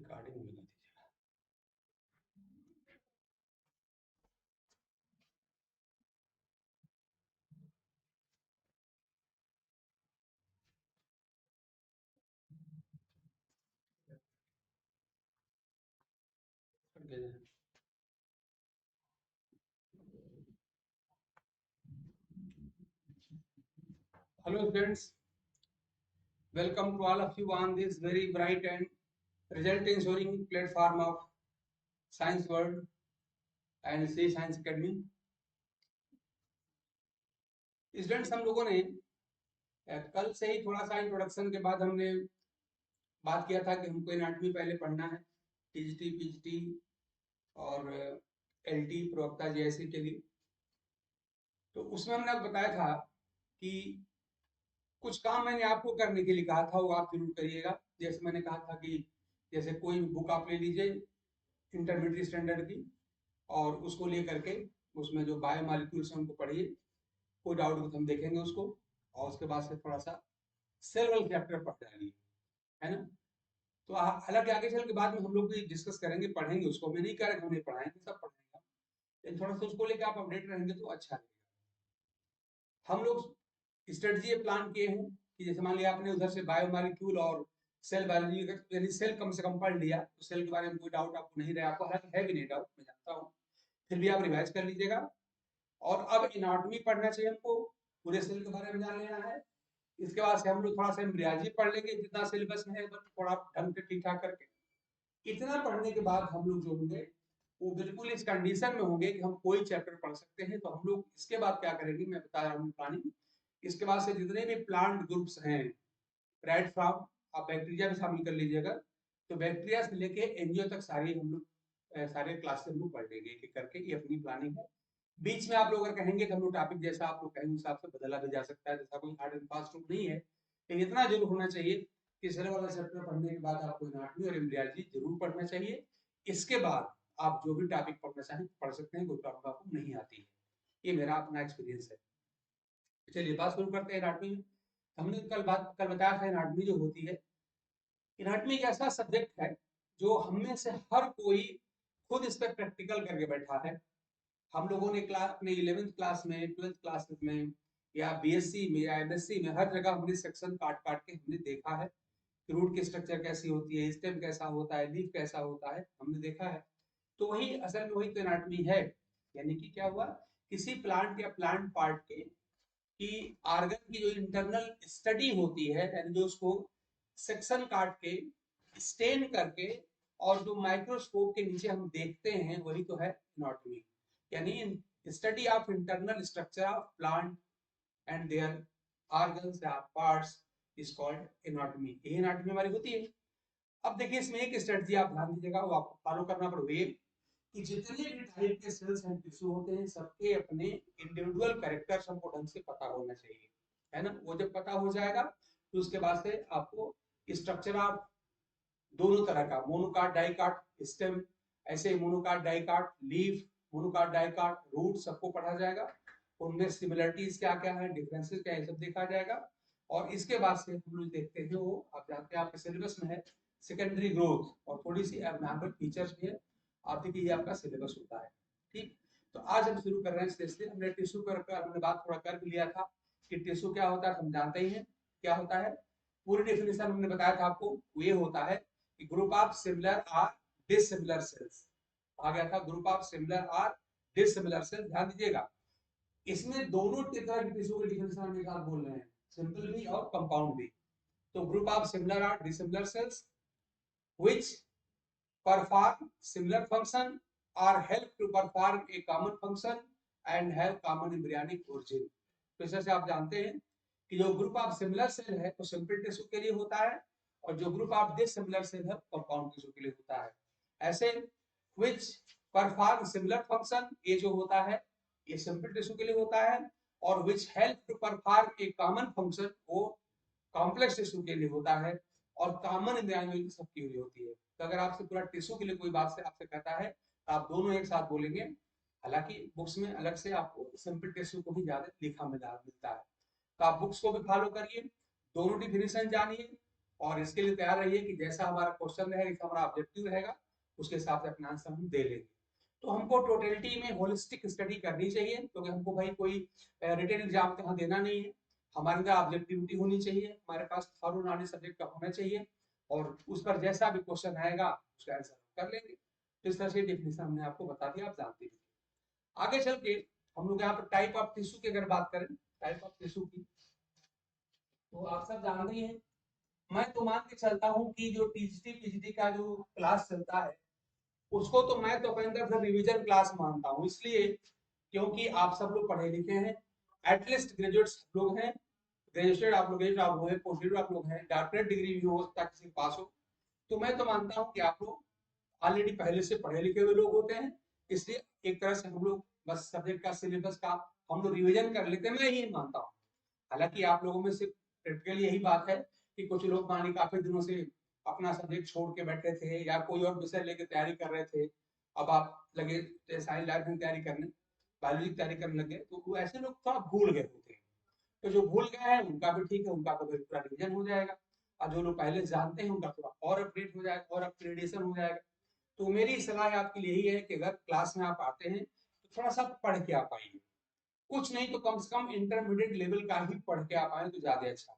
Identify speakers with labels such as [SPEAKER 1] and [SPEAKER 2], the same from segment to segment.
[SPEAKER 1] Recording में दीजिएगा। Hello students, welcome to all of you on this very bright and result ensuring platform of Science World and C Science Academy. Students, हम लोगों ने कल से ही थोड़ा सा इंट्रोडक्शन के बाद हमने बात किया था कि हमको एनाटॉमी पहले पढ़ना है, टीजीटी, पीजीटी और एलटी, प्रवक्ता, जेएससी के लिए। तो उसमें हमने बताया था कि कुछ काम मैंने आपको करने के लिए कहा था, वो आप जरूर करिएगा। जैसे मैंने कहा था कि जैसे कोई बुक आप ले लीजिए इंटरमीडिएट स्टैंडर्ड की और उसको लेकर के उसमें जो बायोमॉलिक्यूल्स हैं उनको पढ़िए, कोई डाउट हो तो हम देखेंगे उसको, और उसके बाद से थोड़ा सा सेल वाला चैप्टर पढ़ जाएंगे, है ना। तो हालांकि आगे चल के बाद में हम लोग भी डिस्कस करेंगे, पढ़ेंगे उसको। मैं नहीं कह रहा कि हम नहीं पढ़ाएंगे, सब पढ़ाएंगे, लेकिन थोड़ा सा उसको लेकर आप अपडेट रहेंगे तो अच्छा रहेगा। हम लोग स्ट्रेटजी प्लान किए हैं कि जैसे मान लिया आपने उधर से बायोमॉलिक्यूल और सेल बायोलॉजी यानी सेल कम से कम पढ़ लिया, तो सेल के बारे में कोई डाउट आपको नहीं रहा, आपको हालांकि है भी नहीं डाउट, मैं जानता हूँ, फिर भी आप रिवाइज कर लीजिएगा। और अब एनाटॉमी पढ़ना चाहिए हमको, पूरे सेल के बारे में जान लेना है। इसके बाद से हम लोग थोड़ा सा एम्ब्रियोलॉजी पढ़ लेंगे, जितना सिलेबस में है थोड़ा ढंग से ठीक ठाक करके। इतना पढ़ने के बाद हम लोग जो होंगे वो बिल्कुल इस कंडीशन में होंगे कि हम कोई चैप्टर पढ़ सकते हैं। तो हम लोग इसके बाद क्या करेंगे, मैं बता रहा हूँ प्लानिंग। इसके बाद से जितने भी प्लांट ग्रुप्स हैं, राइट फ्रॉम, आप बैक्टीरिया भी शामिल कर लीजिएगा, तो बैक्टीरिया से लेके एनजीओ तक सारी हम लोग सारे क्लासेस हम लोग पढ़ लेंगे एक एक करके। ये अपनी प्लानिंग है। बीच में आप लोग अगर कहेंगे तो हम लोग टॉपिक जैसा आप लोग कहेंगे उस हिसाब से बदला भी जा सकता है, जैसा कोई हार्ड एंड फास्ट रूल नहीं है। लेकिन इतना जरूर होना चाहिए कि सेल वाला चैप्टर पढ़ने के बाद आपको एनाटॉमी और एम्ब्रियोलॉजी जरूर पढ़ना चाहिए। इसके बाद आप जो भी टॉपिक पढ़ना चाहें पढ़ सकते हैं, कोई प्रॉब्लम आपको नहीं आती है। ये मेरा अपना एक्सपीरियंस है। चलिए बात शुरू करते हैं एनाटॉमी में। हमने कल बताया था एनाटॉमी जो होती है, एनाटॉमी एक ऐसा सब्जेक्ट है जो हम में से हर कोई खुद इस पर प्रैक्टिकल करके बैठा है। हम लोगों ने अपने 11th क्लास में, 12th क्लास में, या बीएससी में या एमएससी में हर जगह हमने सेक्शन काट काट के हमने देखा है। रूट की स्ट्रक्चर कैसी होती है, स्टेम कैसा होता है, लीफ कैसा होता है, हमने देखा है। तो वही असल में वही तो एनाटॉमी है। यानी कि क्या हुआ, किसी प्लांट या प्लांट पार्ट के कि आर्गन की जो इंटरनल स्टडी होती है, यानी जो उसको सेक्शन काट के स्टेन करके और जो माइक्रोस्कोप के नीचे हम देखते हैं, वही तो है एनाटॉमी। यानी study of internal structure of plant and their organs या पार्ट्स इज कॉल्ड एनाटॉमी। ये एनाटॉमी हमारी होती है। अब देखिए इसमें एक स्ट्रेटजी आप ध्यान दीजिएगा, वो आपको फॉलो करना पड़ेगा कि जितने भी टाइप के सेल्स एंड टिश्यू होते हैं, सबके अपने इंडिविजुअल कैरेक्टर्स हमको ढंग से पता होना चाहिए, है ना। वो जब पता हो जाएगा तो उसके बाद से आपको स्ट्रक्चर ऑफ दोनों तरह का, मोनोकाट, डाइकाट, स्टेम, ऐसे monocot, dicot, leaf, monocot, dicot, root, सबको पढ़ा जाएगा। उनमें सिमिलरिटीज क्या क्या है, डिफरेंसेस क्या है, सब देखा जाएगा। और इसके बाद से हम लोग देखते हैं, वो आप जानते हैं आपके सिलेबस में है, सेकेंडरी ग्रोथ और थोड़ी सी एबनॉर्मल फीचर्स भी है। आप देखिए ये आपका सिलेबस होता है, ठीक। तो आज हम शुरू कर रहे हैं इसलिए हमने टिश्यू पर हमने बात थोड़ा कर लिया था कि टिश्यू क्या होता है, हम जानते ही हैं क्या होता है। पूरी डेफिनेशन हमने बताया था आपको, ये होता है कि ग्रुप ऑफ सिमिलर और डिसिमिलर सेल्स। आ गया था ग्रुप ऑफ सिमिलर और डिसिमिलर सेल्स। ध्यान दीजिएगा, इसमें दोनों तरह की टिश्यू की डेफिनेशन हम एक साथ बोल रहे हैं, सिंपल भी और कंपाउंड भी। तो ग्रुप ऑफ सिमिलर और dissimilar cells which perform similar function or help to perform a common function and have common embryonic origin। तो इस तरह से आप जानते हैं कि जो ग्रुप ऑफ सिमिलर सेल है वो सिंपल टिश्यू के लिए होता है, और जो ग्रुप ऑफ डिसिमिलर सेल है कंपाउंड टिश्यू के लिए होता है। ऐसे which perform similar function, ये जो होता है ये सिंपल टिश्यू के लिए होता है, और which help to perform a common function, वो कॉम्प्लेक्स टिश्यू के लिए होता है, और कॉमन एम्ब्रियोलॉजी सबके लिए होती है। तो अगर आपसे पूरा टिश्यू के लिए कोई बात से आपसे कहता है तो आप दोनों एक साथ बोलेंगे। हालांकि बुक्स में अलग से आपको सिंपल टिश्यू को भी ज्यादा लिखा मिलता है, तो आप बुक्स को भी फॉलो करिए, दोनों डिफिनेशन जानिए और इसके लिए तैयार रहिए कि जैसा हमारा क्वेश्चन रहेगा, जैसा हमारा ऑब्जेक्टिव रहेगा, उसके हिसाब से अपना आंसर हम दे लेंगे। तो हमको टोटलिटी में होलिस्टिक स्टडी करनी चाहिए, क्योंकि हमको भाई कोई रिटन एग्जाम यहाँ देना नहीं है। हमारे अंदर ऑब्जेक्टिविटी होनी चाहिए, हमारे पास थॉरो नॉलेज सब्जेक्ट का होना चाहिए, और उस पर जैसा भी क्वेश्चन आएगा उसका आंसर कर लेंगे। तो इस तरह से डेफिनेशन हमने आपको बता दिया, आप जानते हैं। आगे चल के हम लोग यहाँ पर टाइप ऑफ टिश्यू की अगर बात करें, टाइप ऑफ टिश्यू की, तो आप सब जानते हैं, मैं तो मान के चलता हूँ कि जो टीजीटी पीजीटी का जो क्लास चलता है, उसको तो मैं तो अपने अंदर रिवीजन क्लास मानता हूँ। इसलिए क्योंकि आप सब लोग पढ़े लिखे हैं, एटलीस्ट ग्रेजुएट्स लोग हैं, ग्रेजुएट आप लोग हैं, पोस्ट ग्रेजुएट आप लोग हैं, डॉक्टरेट डिग्री भी हो सकता है किसी के पास हो, तो मैं तो मानता हूँ कि आप लोग ऑलरेडी पहले से पढ़े लिखे हुए लोग होते हैं। इसलिए एक तरह से हम लोग बस सब्जेक्ट का सिलेबस का हम लोग रिवीजन कर लेते हैं, मैं यही मानता हूँ। हालांकि आप लोगों में से प्रैक्टिकली यही बात है कि कुछ लोग मान ली काफी दिनों से अपना सब्जेक्ट छोड़ के बैठे थे, या कोई और विषय लेके तैयारी कर रहे थे, अब आप लगे साइंस लैब में तैयारी करने, बायोलॉजी की तैयारी करने लगे, तो ऐसे लोग थोड़ा भूल गए होते हैं। तो जो भूल गए हैं उनका भी ठीक है, उनका तो पूरा रिवीजन हो जाएगा, और जो लोग पहले जानते हैं उनका थोड़ा और अपडेट हो जाएगा, और अपग्रेडेशन हो जाएगा। तो मेरी सलाह आपके लिए यही है कि अगर क्लास में आप आते हैं तो थोड़ा सा पढ़ के आप आइए, कुछ नहीं तो कम से कम इंटरमीडिएट लेवल का ही पढ़ के आप आए तो ज्यादा अच्छा है।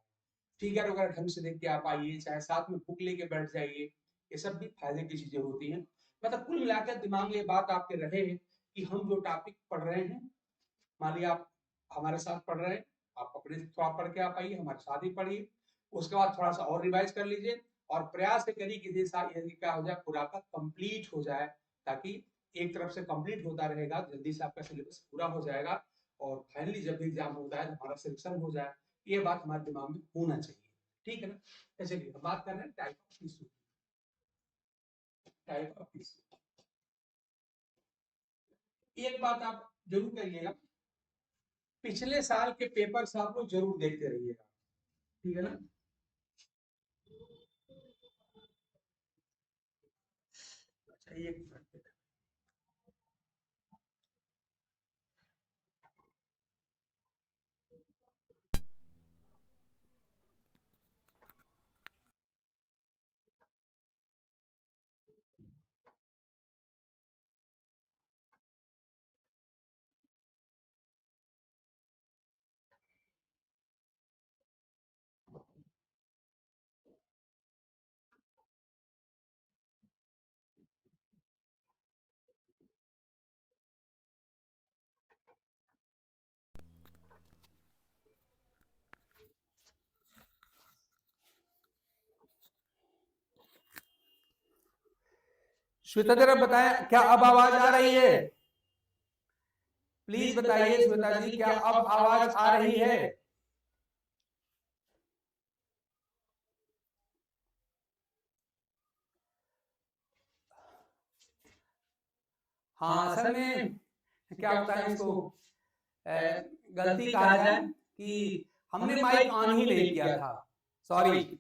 [SPEAKER 1] फिगर वगैरह ढंग से देख के आप आइए, चाहे साथ में बुक लेके बैठ जाइए, ये सब भी फायदे की चीजें होती हैं। मतलब कुल मिलाकर दिमाग में ये बात आपके रहे कि हम जो टॉपिक पढ़ रहे हैं, मान लिया आप हमारे साथ पढ़ रहे हैं, आप अपने से थोड़ा पढ़ के आप आइए, हमारे साथ ही पढ़िए, उसके बाद थोड़ा सा और रिवाइज कर लीजिए, और प्रयास करिए कि क्या हो जाए, पूरा का कंप्लीट हो जाए, ताकि एक तरफ से कंप्लीट होता रहेगा, जल्दी से आपका सिलेबस पूरा हो जाएगा, और फाइनली जब भी एग्जाम होता है हमारा सिलेक्शन हो जाए, ये बात हमारे दिमाग में होना चाहिए। ठीक है ना? चलिए हम बात कर रहे हैं type of tissue. Type of tissue, एक बात आप जरूर करिएगा, पिछले साल के पेपर्स आप लोग जरूर देखते रहिएगा, ठीक है ना? अच्छा, एक मिनट।
[SPEAKER 2] श्वेता जरा बताएं, क्या अब आवाज आ रही है? प्लीज बताइए श्वेता जी, क्या अब आवाज आ रही है? हाँ, असल में क्या होता है, इसको गलती कहा जाए कि हमने माइक ऑन ही नहीं किया था। सॉरी,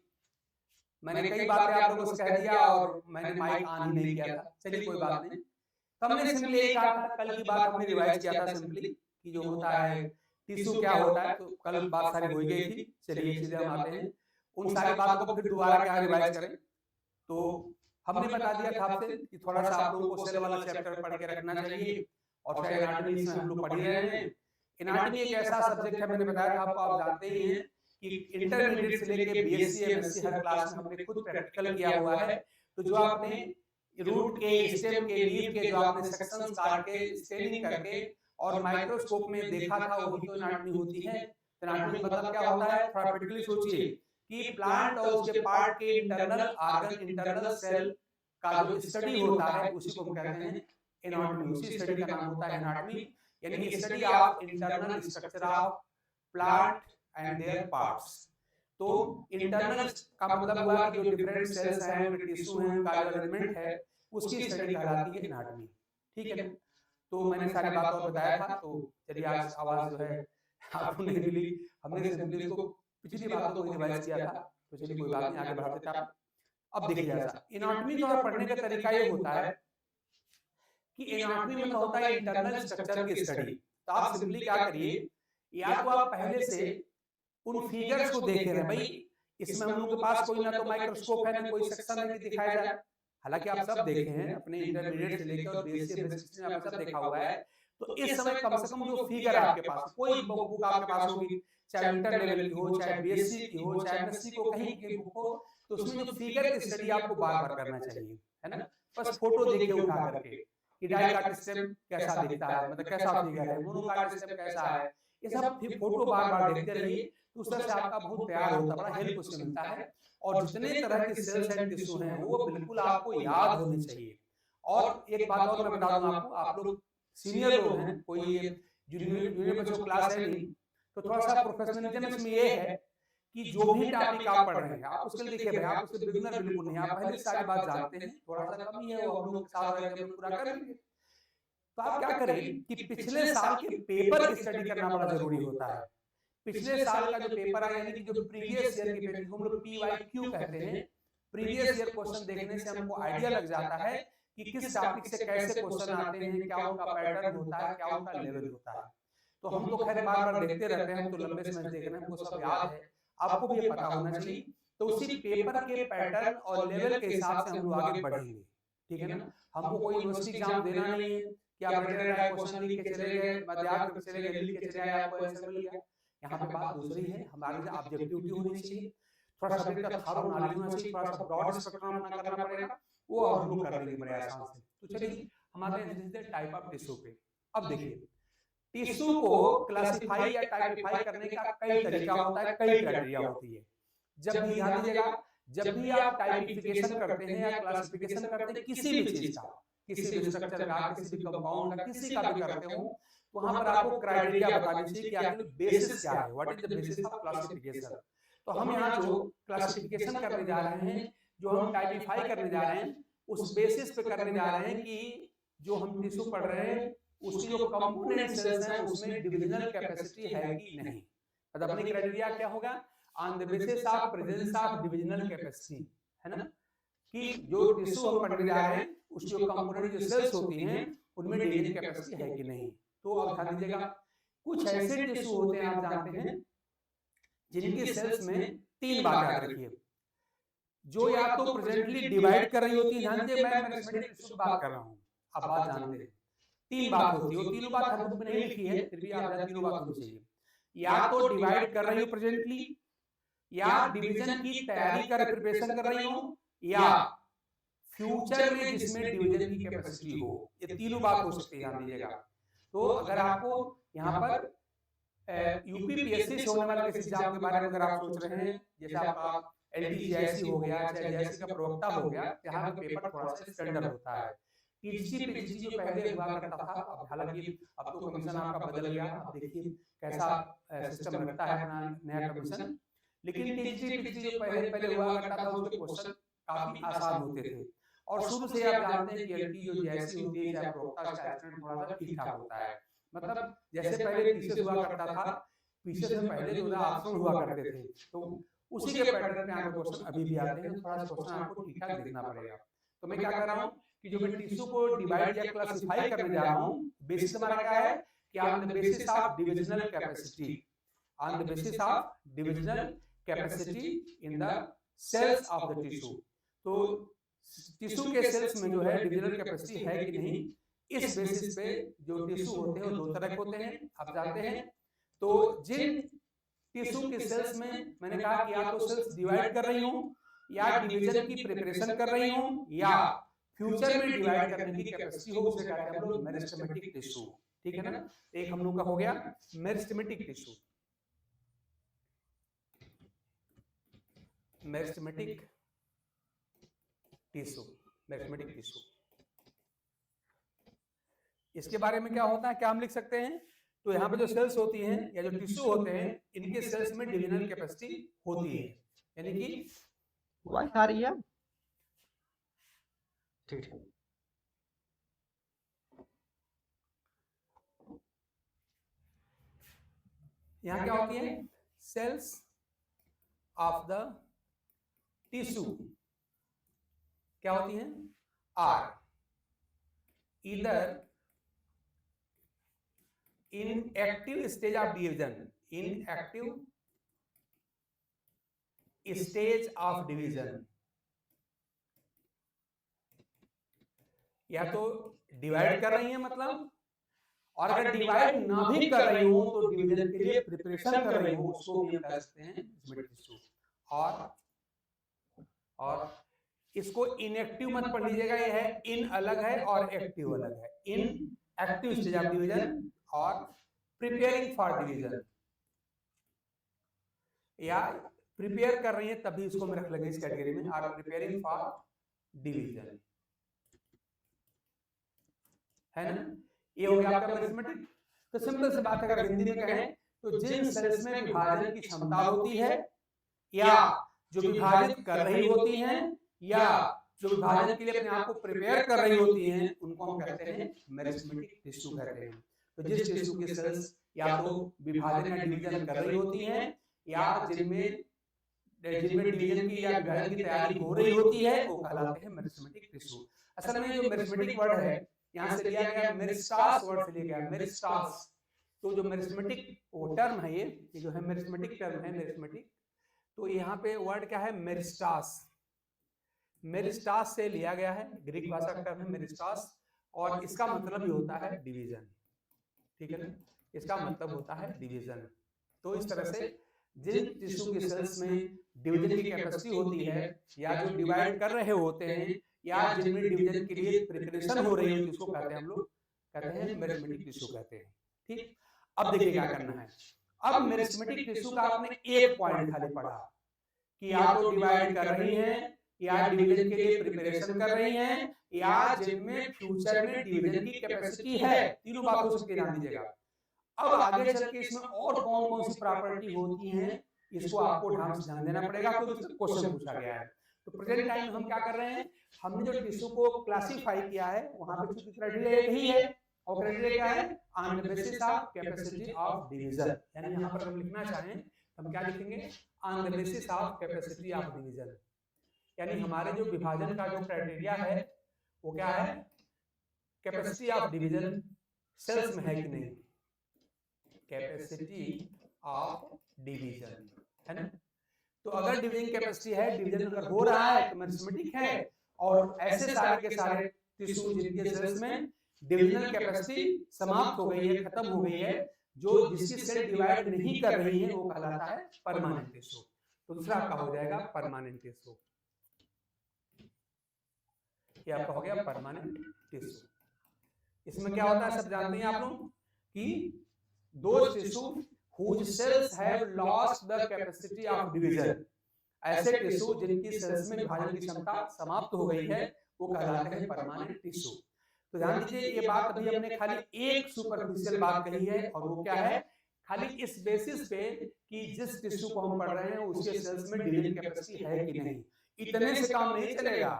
[SPEAKER 2] मैंने कई बातें आप लोगों को कह दिया और मैंने माइक ऑन ही नहीं किया था। चलिए कोई बात नहीं। तो हमने सिंपली यही कहा था, कल की बात हमने रिवाइज किया था सिंपली कि जो होता है टिश्यू क्या होता है, तो कल बात सारी हो गई थी। चलिए सीधे हम आते हैं, उन सारी बातों को फिर दोबारा क्या रिवाइज करें। तो हमने बता दिया था आपसे कि थोड़ा सा आप लोगों को सेल वाला चैप्टर पढ़ के रखना चाहिए, और फिर एनाटॉमी से हम लोग पढ़ ही रहे हैं। एनाटॉमी एक ऐसा सब्जेक्ट है, मैंने बताया था आपको, आप जानते ही हैं कि इंटरमीडिएट से लेके बीएससी एमएससी हर क्लास में हमने खुद प्रैक्टिकल किया हुआ है। तो जो आपने रूट के, स्टेम के, लीफ के जो आपने सेक्शंस काट के स्टेनिंग करके और माइक्रोस्कोप में देखा था, वही तो एनाटॉमी होती है। एनाटॉमी मतलब क्या होता है, थोड़ा प्रैक्टिकली सोचिए कि प्लांट और उसके पार्ट के इंटरनल ऑर्गन, इंटरनल सेल का जो स्टडी होता है उसी को हम कहते हैं एनाटॉमी। उसी स्टडी का नाम होता है एनाटॉमी, यानी study of internal structure of plant and there parts. तो इंटरनल का मतलब हुआ कि जो डिफरेंट सेल्स हैं, उनके टिश्यू हैं, उनका जो अरेंजमेंट है, उसकी स्टडी कहलाती है एनाटॉमी। ठीक है, तो मैंने सारी बात और बताया था। तो चलिए आज आवाज जो है आपको नहीं मिली, हमने सिंपली इसको पिछली बातों को रिवाइज किया था। तो चलिए कोई बात नहीं, आगे बढ़ाते थे। अब देखिए ऐसा एनाटॉमी का पढ़ने का तरीका ये होता है कि एनाटॉमी मतलब होता है इंटरनल स्ट्रक्चर की स्टडी। तो आप सिंपली क्या करिए, या तो आप पहले से उन फिगर्स को देख रहे हैं, भाई इसमें हम लोग के पास कोई ना तो माइक्रोस्कोप है ना कोई सेक्शन है कि दिखाया जाए। हालांकि आप सब देखे हैं अपने इंटरमीडिएट से लेकर और बीएससी बेसिक में आप सब देखा हुआ है। तो इस समय कम से कम जो फिगर आपके पास कोई बुक आपके पास होगी, चाहे इंटर लेवल की हो, चाहे बीएससी की हो, चाहे एमएससी को कहीं की बुक हो, तो उसमें जो फिगर की स्टडी आपको बार बार करना चाहिए, है ना। बस फोटो देखिए उठा करके कि डाई काट स्टेम कैसा दिखता है, मतलब कैसा फिगर है, मोनो काट स्टेम कैसा है, ये सब फिर फोटो बार बार देखते रहिए। तो उस तरह से आपका बहुत तैयार होता है, बड़ा हेल्प उससे मिलता है। और जितने तरह के सेल्स एंड टिश्यू हैं वो बिल्कुल आपको याद होने चाहिए। और एक बात और मैं बता दूं आपको, आप लोग सीनियर लोग हैं, कोई जूनियर बच्चों क्लास है नहीं, तो थोड़ा सा प्रोफेशनलिज्म इसमें ये है कि जो भी टॉपिक आप पढ़ रहे हैं आप उसके लिए देखिए भाई, आप उसके बिगिनर बिल्कुल नहीं, आप पहले सारी बात जानते हैं, थोड़ा सा कमी है वो हम लोग के साथ रहकर हम पूरा कर लेंगे। तो आप क्या करें कि पिछले साल के पेपर की स्टडी करना बड़ा जरूरी होता है। पिछले साल का जो पेपर है यानी कि जो प्रीवियस ईयर की पेपर हम लोग PYQ कहते हैं, प्रीवियस ईयर क्वेश्चन देखने से हमको आइडिया लग जाता है कि किस टॉपिक से कैसे क्वेश्चन आते हैं, क्या उनका पैटर्न होता है, क्या उनका लेवल होता है। तो हम तो खैर बार बार देखते रहते हैं, हम तो लंबे समय देख रहे हैं, हमको सब याद है, आपको भी ये पता होना चाहिए। तो उसी पेपर के पैटर्न और लेवल के हिसाब से हम लोग आगे बढ़ेंगे, ठीक है ना। हमको कोई यूनिवर्सिटी एग्जाम देना नहीं है कि आप रिटर्न आए क्वेश्चन लिख के चले गए, मध्याह्न के चले गए, लिख के चले आए, आपको आंसर मिल गया। यहाँ पे बात दूसरी है, हमारे ऑब्जेक्टिविटी होनी चाहिए, थोड़ा सब्जेक्ट का थॉरो नॉलेज होना चाहिए, थोड़ा सा ब्रॉड स्पेक्ट्रम अपना करना पड़ेगा, वो हम लोग कर लेंगे बड़े आसान से। तो चलिए हमारे टाइप ऑफ टिश्यू पे अब देखिए, टिश्यू को क्लासिफाई या टाइपिफाई करने का कई तरीका होता है, कई क्राइटेरिया होती है। जब भी ध्यान दीजिएगा, जब भी आप टाइपिफिकेशन करते हैं या क्लासिफिकेशन करते हैं किसी भी चीज का, किसी भी स्ट्रक्चर का, किसी भी कंपाउंड का, किसी का भी करते हो, तो वहां पर आपको क्राइटेरिया बतानी चाहिए कि आखिर बेसिस क्या है, what is the basis of classification. तो हम यहाँ जो क्लासिफिकेशन करने जा रहे हैं, जो हम टाइपिफाई करने जा रहे हैं, उस बेसिस पे करने जा रहे हैं कि जो हम टिश्यू पढ़ रहे हैं उसकी जो कंपोनेंट सेल्स हैं उसमें डिविजनल कैपेसिटी है कि नहीं। मतलब अपनी क्राइटेरिया क्या होगा, on the basis of presence of divisional capacity, है ना, कि जो टिश्यू हम पढ़ने जा रहे हैं उसकी जो कंपोनेंट जो सेल्स होती हैं उनमें डिविजन कैपेसिटी है कि नहीं। तो अब ध्यान दीजिएगा, कुछ ऐसे टिश्यू होते हैं आप जानते हैं जिनकी सेल्स में 3 बात याद रखिए, जो या तो प्रेजेंटली डिवाइड कर रही होती है, ध्यान दीजिए मैं मेरिस्टेमेटिक टिश्यू की बात कर रहा हूँ, आप बात जानते हैं 3 बात होती है, वो तीनों बात हम बुक में नहीं लिखी है, फिर भी आप तीनों बात होनी चाहिए, या तो डिवाइड कर रही हो प्रेजेंटली, या डिवीजन की तैयारी कर प्रिपरेशन कर रही हो, या फ्यूचर में जिसमें डिवीजन की कैपेसिटी हो। ये तीनों बात हो सकती है, ध्यान दीजिएगा। तो अगर आपको यहाँ पर यूपीपीएससी से होने वाले किसी एग्जाम के बारे में अगर आप सोच रहे हैं, जैसे आपका LTJIC हो गया, चाहे JIC का प्रवक्ता हो गया, यहाँ का पेपर थोड़ा सा स्टैंडर्ड होता है। टीजीटी पीजीटी जो पहले हुआ करता था, अब हालांकि अब तो कमीशन आपका बदल गया, अब देखिए कैसा सिस्टम रखता है अपना नया कमीशन। लेकिन टीजीटी पीजीटी जो पहले हुआ करता था उसके क्वेश्चन काफी आसान होते थे, और शुरू से आप जानते हैं कि एलटी जो जैसी होती है चाहे प्रोक्ता स्टैंडर्ड थोड़ा सा ठीक ठाक होता है। मतलब जैसे पहले पीसेस हुआ करता था, पीसेस में पहले जो ऑप्शन हुआ करते थे, तो उसी के पैटर्न में आपके क्वेश्चन अभी भी आते हैं, थोड़ा सा क्वेश्चन आपको ठीक ठाक देखना पड़ेगा। तो मैं क्या कर रहा हूँ कि जो मैं टिश्यू को डिवाइड या क्लासिफाई करने जा रहा हूँ, बेसिस हमारा क्या है कि on the basis of divisional capacity, on the basis of divisional capacity in the cells of the tissue. तो टिश्यू के सेल्स में जो है डिविजनल कैपेसिटी है कि नहीं, इस बेसिस पे जो टिश्यू होते हैं वो 2 तरह के होते हैं, आप जानते हैं। तो जिन टिश्यू के सेल्स में मैंने कहा कि या तो सेल्स डिवाइड कर रही हूँ, या डिवीजन की प्रिपरेशन कर रही हूँ, या फ्यूचर में डिवाइड करने की कैपेसिटी हो, उसे कहते हैं हम लोग मेरिस्टेमेटिक टिश्यू, ठीक है ना। एक हम लोग का हो गया meristematic tissue, meristematic tissue, meristematic tissue. इसके बारे में क्या होता है, क्या हम लिख सकते हैं, तो यहाँ पे जो सेल्स होती हैं या जो टिश्यू होते हैं इनके सेल्स में डिविजनल कैपेसिटी होती है, यानी कि
[SPEAKER 3] वॉइस आ रही है, ठीक है।
[SPEAKER 2] यहाँ क्या होती है, सेल्स ऑफ द टिश्यू क्या होती हैं, are either in active stage of division, in active stage of division. या तो डिवाइड कर रही है मतलब, और अगर डिवाइड ना भी कर रही हो तो डिवीजन के लिए प्रिपरेशन कर रही हो, उसको भी हम कह सकते हैं मेरिस्टेमेटिक टिश्यू। और इसको इनएक्टिव मत पढ़ लीजिएगा, ये है इन अलग है और एक्टिव अलग है। इन एक्टिव स्टेज ऑफ डिवीजन और प्रिपेयरिंग फॉर डिवीजन, या प्रिपेयर कर रही है तभी इसको हम रख लेंगे इस कैटेगरी में, और प्रिपेयरिंग फॉर डिवीजन, है ना। ये हो गया आपका मेरिस्टेमेटिक। तो सिंपल सी बात है, अगर हिंदी में कहें तो जिन सेल्स में विभाजन की क्षमता होती है, या जो विभाजित कर रही होती हैं, या जो विभाजन के लिए अपने आप को प्रिपेयर कर रही होती हैं, उनको हम कहते हैं मेरिस्टेमेटिक टिश्यू कहते हैं। तो जिस टिश्यू की सेल्स या तो विभाजन या डिवीजन कर रही होती हैं, या जिनमें डिवीजन की या विभाजन की तैयारी हो रही होती है, वो कहलाते हैं मेरिस्टेमेटिक टिश्यू। असल में जो मेरिस्टेमेटिक वर्ड है यहाँ से लिया गया, मेरिस्टास वर्ड से लिया गया, मेरिस्टास। तो जो मेरिस्टेमेटिक वो टर्म है, ये जो है मेरिस्टेमेटिक टर्म है, मेरिस्टेमेटिक, तो यहाँ पे वर्ड क्या है, मेरिस्टास। मेरिस्टास से लिया गया है, ग्रीक भाषा का टर्म है मेरिस्टास, और इसका मतलब ही होता है डिवीजन, ठीक है ना, इसका मतलब होता है डिवीजन। तो इस तरह से जिन टिश्यू की सेल्स में डिवीजन की कैपेसिटी होती है, या जो डिवाइड कर रहे होते हैं, या जिनमें डिवीजन के लिए प्रिपरेशन हो रही है, उसको कहते हैं हम लोग कहते हैं मेरिस्टेमेटिक टिश्यू कहते हैं। ठीक, अब देखिए क्या करना है। अब मेरिस्टेमेटिक टिश्यू का आपने एक पॉइंट खाली पढ़ा कि या तो डिवाइड कर रही हैं, या डिवीजन के लिए प्रिपरेशन कर रही हैं, या जिनमें फ्यूचर में डिवीजन की कैपेसिटी है। तीनों बातों से ध्यान दीजिएगा। अब आगे चल के इसमें और कौन कौन सी प्रॉपर्टी होती हैं, इसको आपको ढंग से ध्यान देना पड़ेगा, क्योंकि क्वेश्चन पूछा गया है। तो प्रेजेंट टाइम हम क्या कर रहे हैं, हमने जो टिश्यू को क्लासिफाई किया है, वहां पे क्राइटेरिया ही है, और क्राइटेरिया क्या है, on the basis of capacity of division. यानी यहाँ पर हम लिखना चाहें हम क्या लिखेंगे, on the basis of capacity of division. यानी हमारे जो विभाजन का जो क्राइटेरिया है वो क्या है, कैपेसिटी ऑफ डिवीजन सेल्स में है कि नहीं, कैपेसिटी ऑफ डिवीजन, है ना। तो अगर डिवीजन कैपेसिटी है, डिवीजन अगर हो रहा है तो मेरिस्टेमेटिक है, और ऐसे सारे के सारे टिश्यू जिनके सेल्स में डिविजनल कैपेसिटी समाप्त हो गई है, खत्म हो गई है, जो जिसकी सेल डिवाइड नहीं कर रही है, वो कहलाता है परमानेंट टिश्यू। तो दूसरा आपका हो जाएगा परमानेंट टिश्यू, ये आपका हो गया परमानेंट टिश्यू। इसमें क्या होता है सब जानते हैं आप लोग कि दो tissue whose cells have lost the capacity of division, ऐसे टिश्यू जिनकी सेल्स में विभाजन की क्षमता समाप्त हो गई है, वो कहलाते हैं परमानेंट टिश्यू। तो ध्यान दीजिए, ये बात अभी हमने खाली एक सुपरफिशियल बात कही है, और वो क्या है, खाली इस बेसिस पे कि जिस टिश्यू को हम पढ़ रहे हैं उसके सेल्स में डिवीजन कैपेसिटी है कि नहीं। इतने से काम नहीं चलेगा,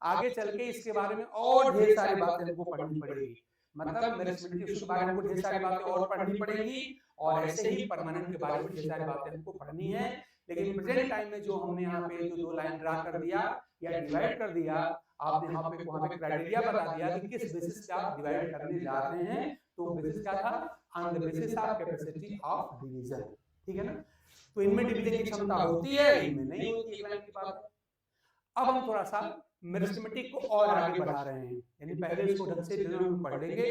[SPEAKER 2] आगे चल के इसके बारे में और ढेर सारी बातें हमको पढ़नी पड़ेगी। मतलब मेरिस्टेमेटिक टिश्यू के बारे में हमको ढेर सारी बातें और पढ़नी पड़ेगी, और ऐसे ही परमानेंट के बारे में ढेर सारी बातें हमको पढ़नी है। लेकिन प्रेजेंट टाइम में जो हमने यहाँ पे जो दो लाइन ड्रा कर दिया या डिवाइड कर दिया, आपने यहाँ पे वहाँ पे क्राइटेरिया बता दिया कि किस बेसिस पे आप डिवाइड करने जा रहे हैं। तो बेसिस क्या था, on the basis of capacity of division, ठीक है ना। तो इनमें डिवीजन की क्षमता होती है, इनमें नहीं होती, एक लाइन की बात है। अब हम थोड़ा सा मेरिस्टेमेटिक को और आगे बढ़ा रहे हैं, यानी पहले इसको ढंग से पढ़ लेंगे,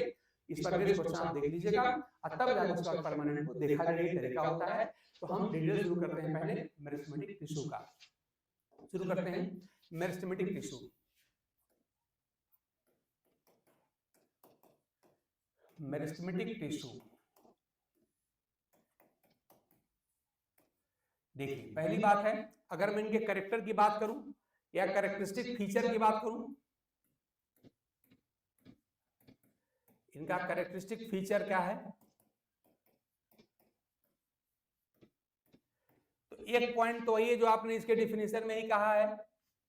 [SPEAKER 2] इस पर बेस क्वेश्चन आप देख लीजिएगा, और तब जाकर उसका परमानेंट को देखा जाएगा तरीका होता है। तो हम डिटेल शुरू करते हैं पहले मेरिस्टेमेटिक टिश्यू का। शुरू करते हैं मेरिस्टेमेटिक टिश्यू। मेरिस्टेमेटिक टिश्यू, देखिए पहली बात है, अगर मैं इनके कैरेक्टर की बात करूं या कैरेक्टरिस्टिक फीचर की बात करूं, इनका कैरेक्टरिस्टिक फीचर क्या है, तो एक पॉइंट तो वही है जो आपने इसके डिफिनेशन में ही कहा है।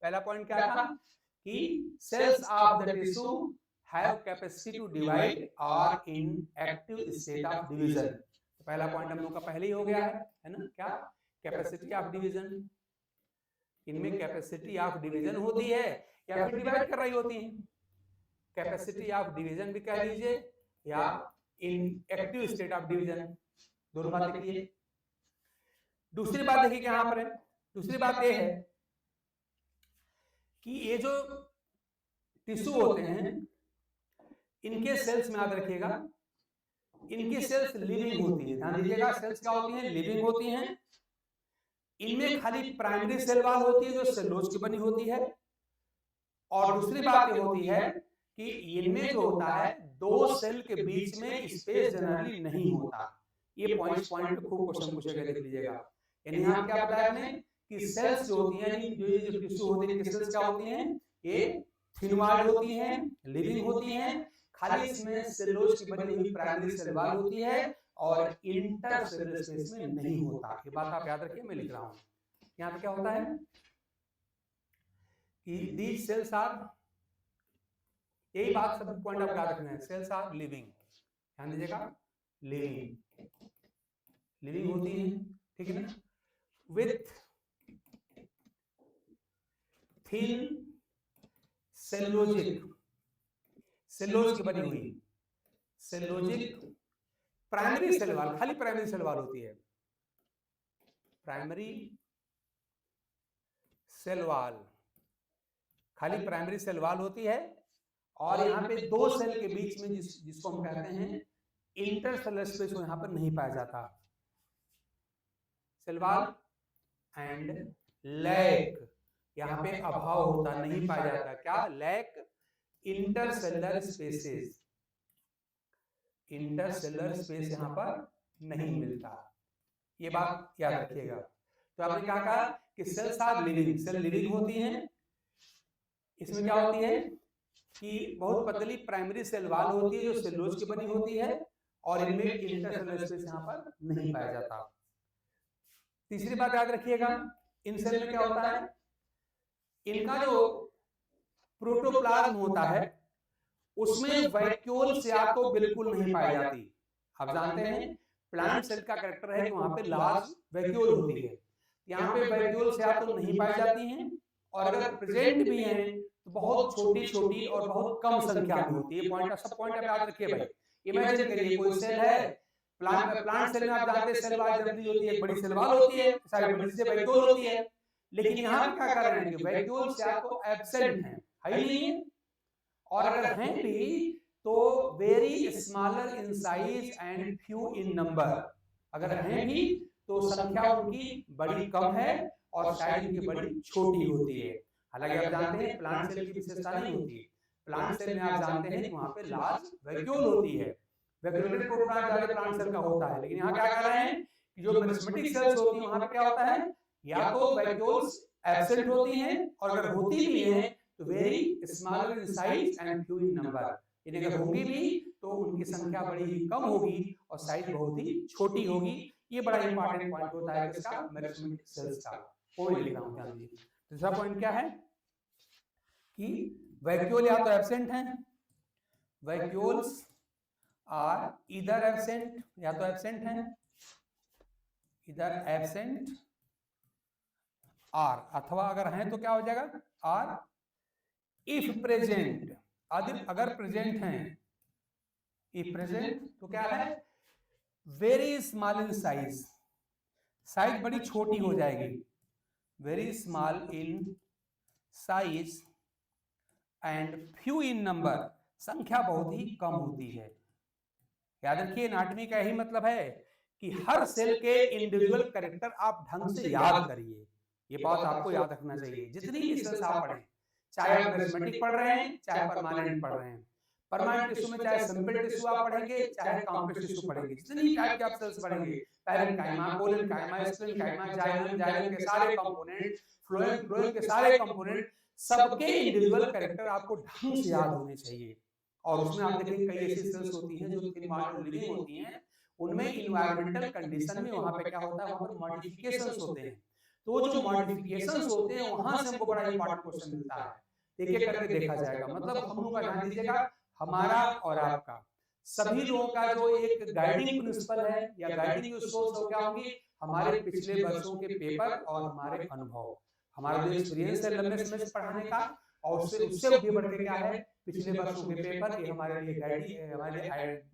[SPEAKER 2] पहला पॉइंट क्या था कि cells of the tissue have capacity to divide और in active state of division. तो पहला पॉइंट हम लोग का पहले ही हो गया है ना, क्या, कैपेसिटी ऑफ डिवीजन। इनमें कैपेसिटी ऑफ डिवीजन होती है या फिर डिवाइड कर रही होती है, कैपेसिटी ऑफ डिवीजन भी कह लीजिए या इन एक्टिव स्टेट ऑफ डिवीजन, दोनों बात देखिए। दूसरी बात देखिए यहाँ पर है दूसरी बात ये है कि ये जो टिश्यू होते हैं इनके सेल्स में याद रखिएगा, इनकी सेल्स लिविंग होती है। ध्यान दीजिएगा, सेल्स क्या होती हैं? लिविंग होती हैं। इनमें खाली प्राइमरी सेल वॉल होती है जो सेलुलोज की बनी होती है, और दूसरी बात ये होती है कि इनमें जो होता है दो सेल के बीच में स्पेस जनरली नहीं होता। ये पॉइंट खूब क्वेश्चन पूछेगा, देख लीजिएगा। यानी यहाँ क्या बताया हमने कि सेल्स जो होती हैं, जो टिश्यू होती है, इनकी सेल्स क्या होती हैं? ये थिन वॉल्ड होती हैं, लिविंग होती हैं, खाली इसमें सेलुलोज की बनी हुई प्राइमरी सेल वॉल होती है और इंटरसेलुलर स्पेस में नहीं होता। ये बात आप याद रखिए, मैं लिख रहा हूँ। यहाँ पे क्या होता है कि these cells are, यही बात सब पॉइंट आप याद रखना है, सेल्स आर लिविंग। ध्यान दीजिएगा, लिविंग होती है, ठीक है ना, विथ थिन सेलुलोजिक, सेलुलोज की बनी हुई सेलुलोजिक प्राइमरी सेल वॉल, खाली प्राइमरी सेल वॉल होती है, प्राइमरी सेल वॉल, खाली प्राइमरी सेल वॉल होती है। और यहाँ पे दो सेल के बीच में जिसको हम कहते हैं इंटरसेलुलर स्पेस, वो यहाँ पर नहीं पाया जाता। सेल वॉल एंड लैक, यहाँ पे अभाव होता, नहीं पाया जाता। क्या? Lack intercellular spaces, intercellular space यहाँ पर नहीं मिलता। ये बात याद रखिएगा। तो आपने क्या कहा कि cells are living, cell living होती हैं। इसमें क्या होती है कि बहुत पतली प्राइमरी सेल वॉल होती है जो सेलुलोज की बनी होती है, और इनमें इंटरसेलुलर स्पेस यहाँ पर नहीं पाया जाता। तीसरी बात याद रखिएगा, इन सेल में क्या होता है, इनका जो प्रोटोप्लाज्म होता है उसमें वैक्यूल्स या तो बिल्कुल नहीं पाई जाती। आप जानते हैं प्लांट सेल का कैरेक्टर है कि वहां पे लार्ज वैक्यूल होती है, यहाँ पे वैक्यूल्स या तो नहीं पाई जाती हैं, और अगर प्रेजेंट भी हैं तो बहुत छोटी छोटी और बहुत कम संख्या में होती है। पॉइंट, सब पॉइंट आप याद रखिए भाई। इमेजिन करिए कोई सेल है, प्लांट सेल में आप जानते हैं सेल वॉल जनरली होती है, एक बड़ी सेल वॉल होती है, सारी बड़ी से वैक्यूल होती है। लेकिन यहाँ क्या कर रहे हैं कि वैक्यूल्स या तो एब्सेंट हैं, है ही नहीं है, और अगर हैं भी तो very smaller in size and few in number. अगर हैं भी तो संख्या उनकी बड़ी कम है और साइज उनकी बड़ी छोटी होती है। हालांकि आप जानते हैं प्लांट सेल की विशेषता नहीं होती है। प्लांट सेल में आप जानते हैं कि वहां पे लार्ज वैक्यूल होती है, वैक्यूलेटेड प्रोटोप्लाज्म प्लांट सेल का होता है। लेकिन यहाँ क्या कर रहे हैं कि जो मेरिस्टेमेटिक सेल्स होती हैं वहां पे क्या होता है, या तो वैक्यूल्स एब्सेंट होती हैं, और अगर होती भी हैं तो very smaller in size and few in number. यानी अगर होंगी भी तो उनकी संख्या बड़ी ही कम होगी और साइज बहुत ही छोटी होगी। ये बड़ा इंपॉर्टेंट पॉइंट होता है इसका, मेरिस्टेमेटिक सेल्स का। कोई लिख रहा हूं, ध्यान दीजिए। दूसरा पॉइंट क्या है कि वैक्यूल या तो एब्सेंट हैं, वैक्यूल्स आर इधर एब्सेंट, या तो एब्सेंट हैं, इधर एब्सेंट आर, अथवा अगर हैं तो क्या हो जाएगा आर इफ प्रेजेंट, अगर प्रेजेंट हैं, इफ प्रेजेंट तो क्या है very small in size, size बड़ी छोटी हो जाएगी, very small in size and few in number, संख्या बहुत ही कम होती है। याद रखिए एनाटॉमी का यही मतलब है कि हर सेल के इंडिविजुअल कैरेक्टर आप ढंग से याद करिए। ये बात आपको याद रखना चाहिए जितनी भी सेल्स आप पढ़ें, चाहे आप मेरिस्टेमेटिक पढ़ रहे हैं चाहे परमानेंट पढ़ रहे हैं। परमानेंट टिश्यू में चाहे सिंपल टिश्यू आप पढ़ेंगे चाहे कॉम्प्लेक्स टिश्यू पढ़ेंगे, जितनी टाइप के आप सेल्स पढ़ेंगे, पैरेन्काइमा, कोलेनकाइमा, स्प्लेनकाइमा, जाइलम के सारे कंपोनेंट, फ्लोएम के सारे कंपोनेंट, सबके इंडिविजुअल कैरेक्टर आपको ढंग से याद होने चाहिए। और उसमें आप देखेंगे कई ऐसी सेल्स होती हैं जो लिविंग होती हैं, उनमें इन्वायरमेंटल कंडीशन में वहां पे क्या होता है, वहां पर मॉडिफिकेशंस होते हैं। तो जो मॉडिफिकेशंस होते हैं वहां से हमको बड़ा इंपॉर्टेंट क्वेश्चन मिलता है, एक एक करके देखा जाएगा। मतलब हम लोग का ध्यान दीजिएगा, हमारा और आपका सभी लोगों का जो एक गाइडिंग प्रिंसिपल है या गाइडिंग सोर्स हो क्या होगी, हमारे पिछले वर्षों के पेपर और हमारे अनुभव, हमारा जो एक्सपीरियंस है लंबे समय से पढ़ाने का, और उससे आगे बढ़ के क्या है पिछले वर्षों के पेपर, ये हमारे लिए हमारे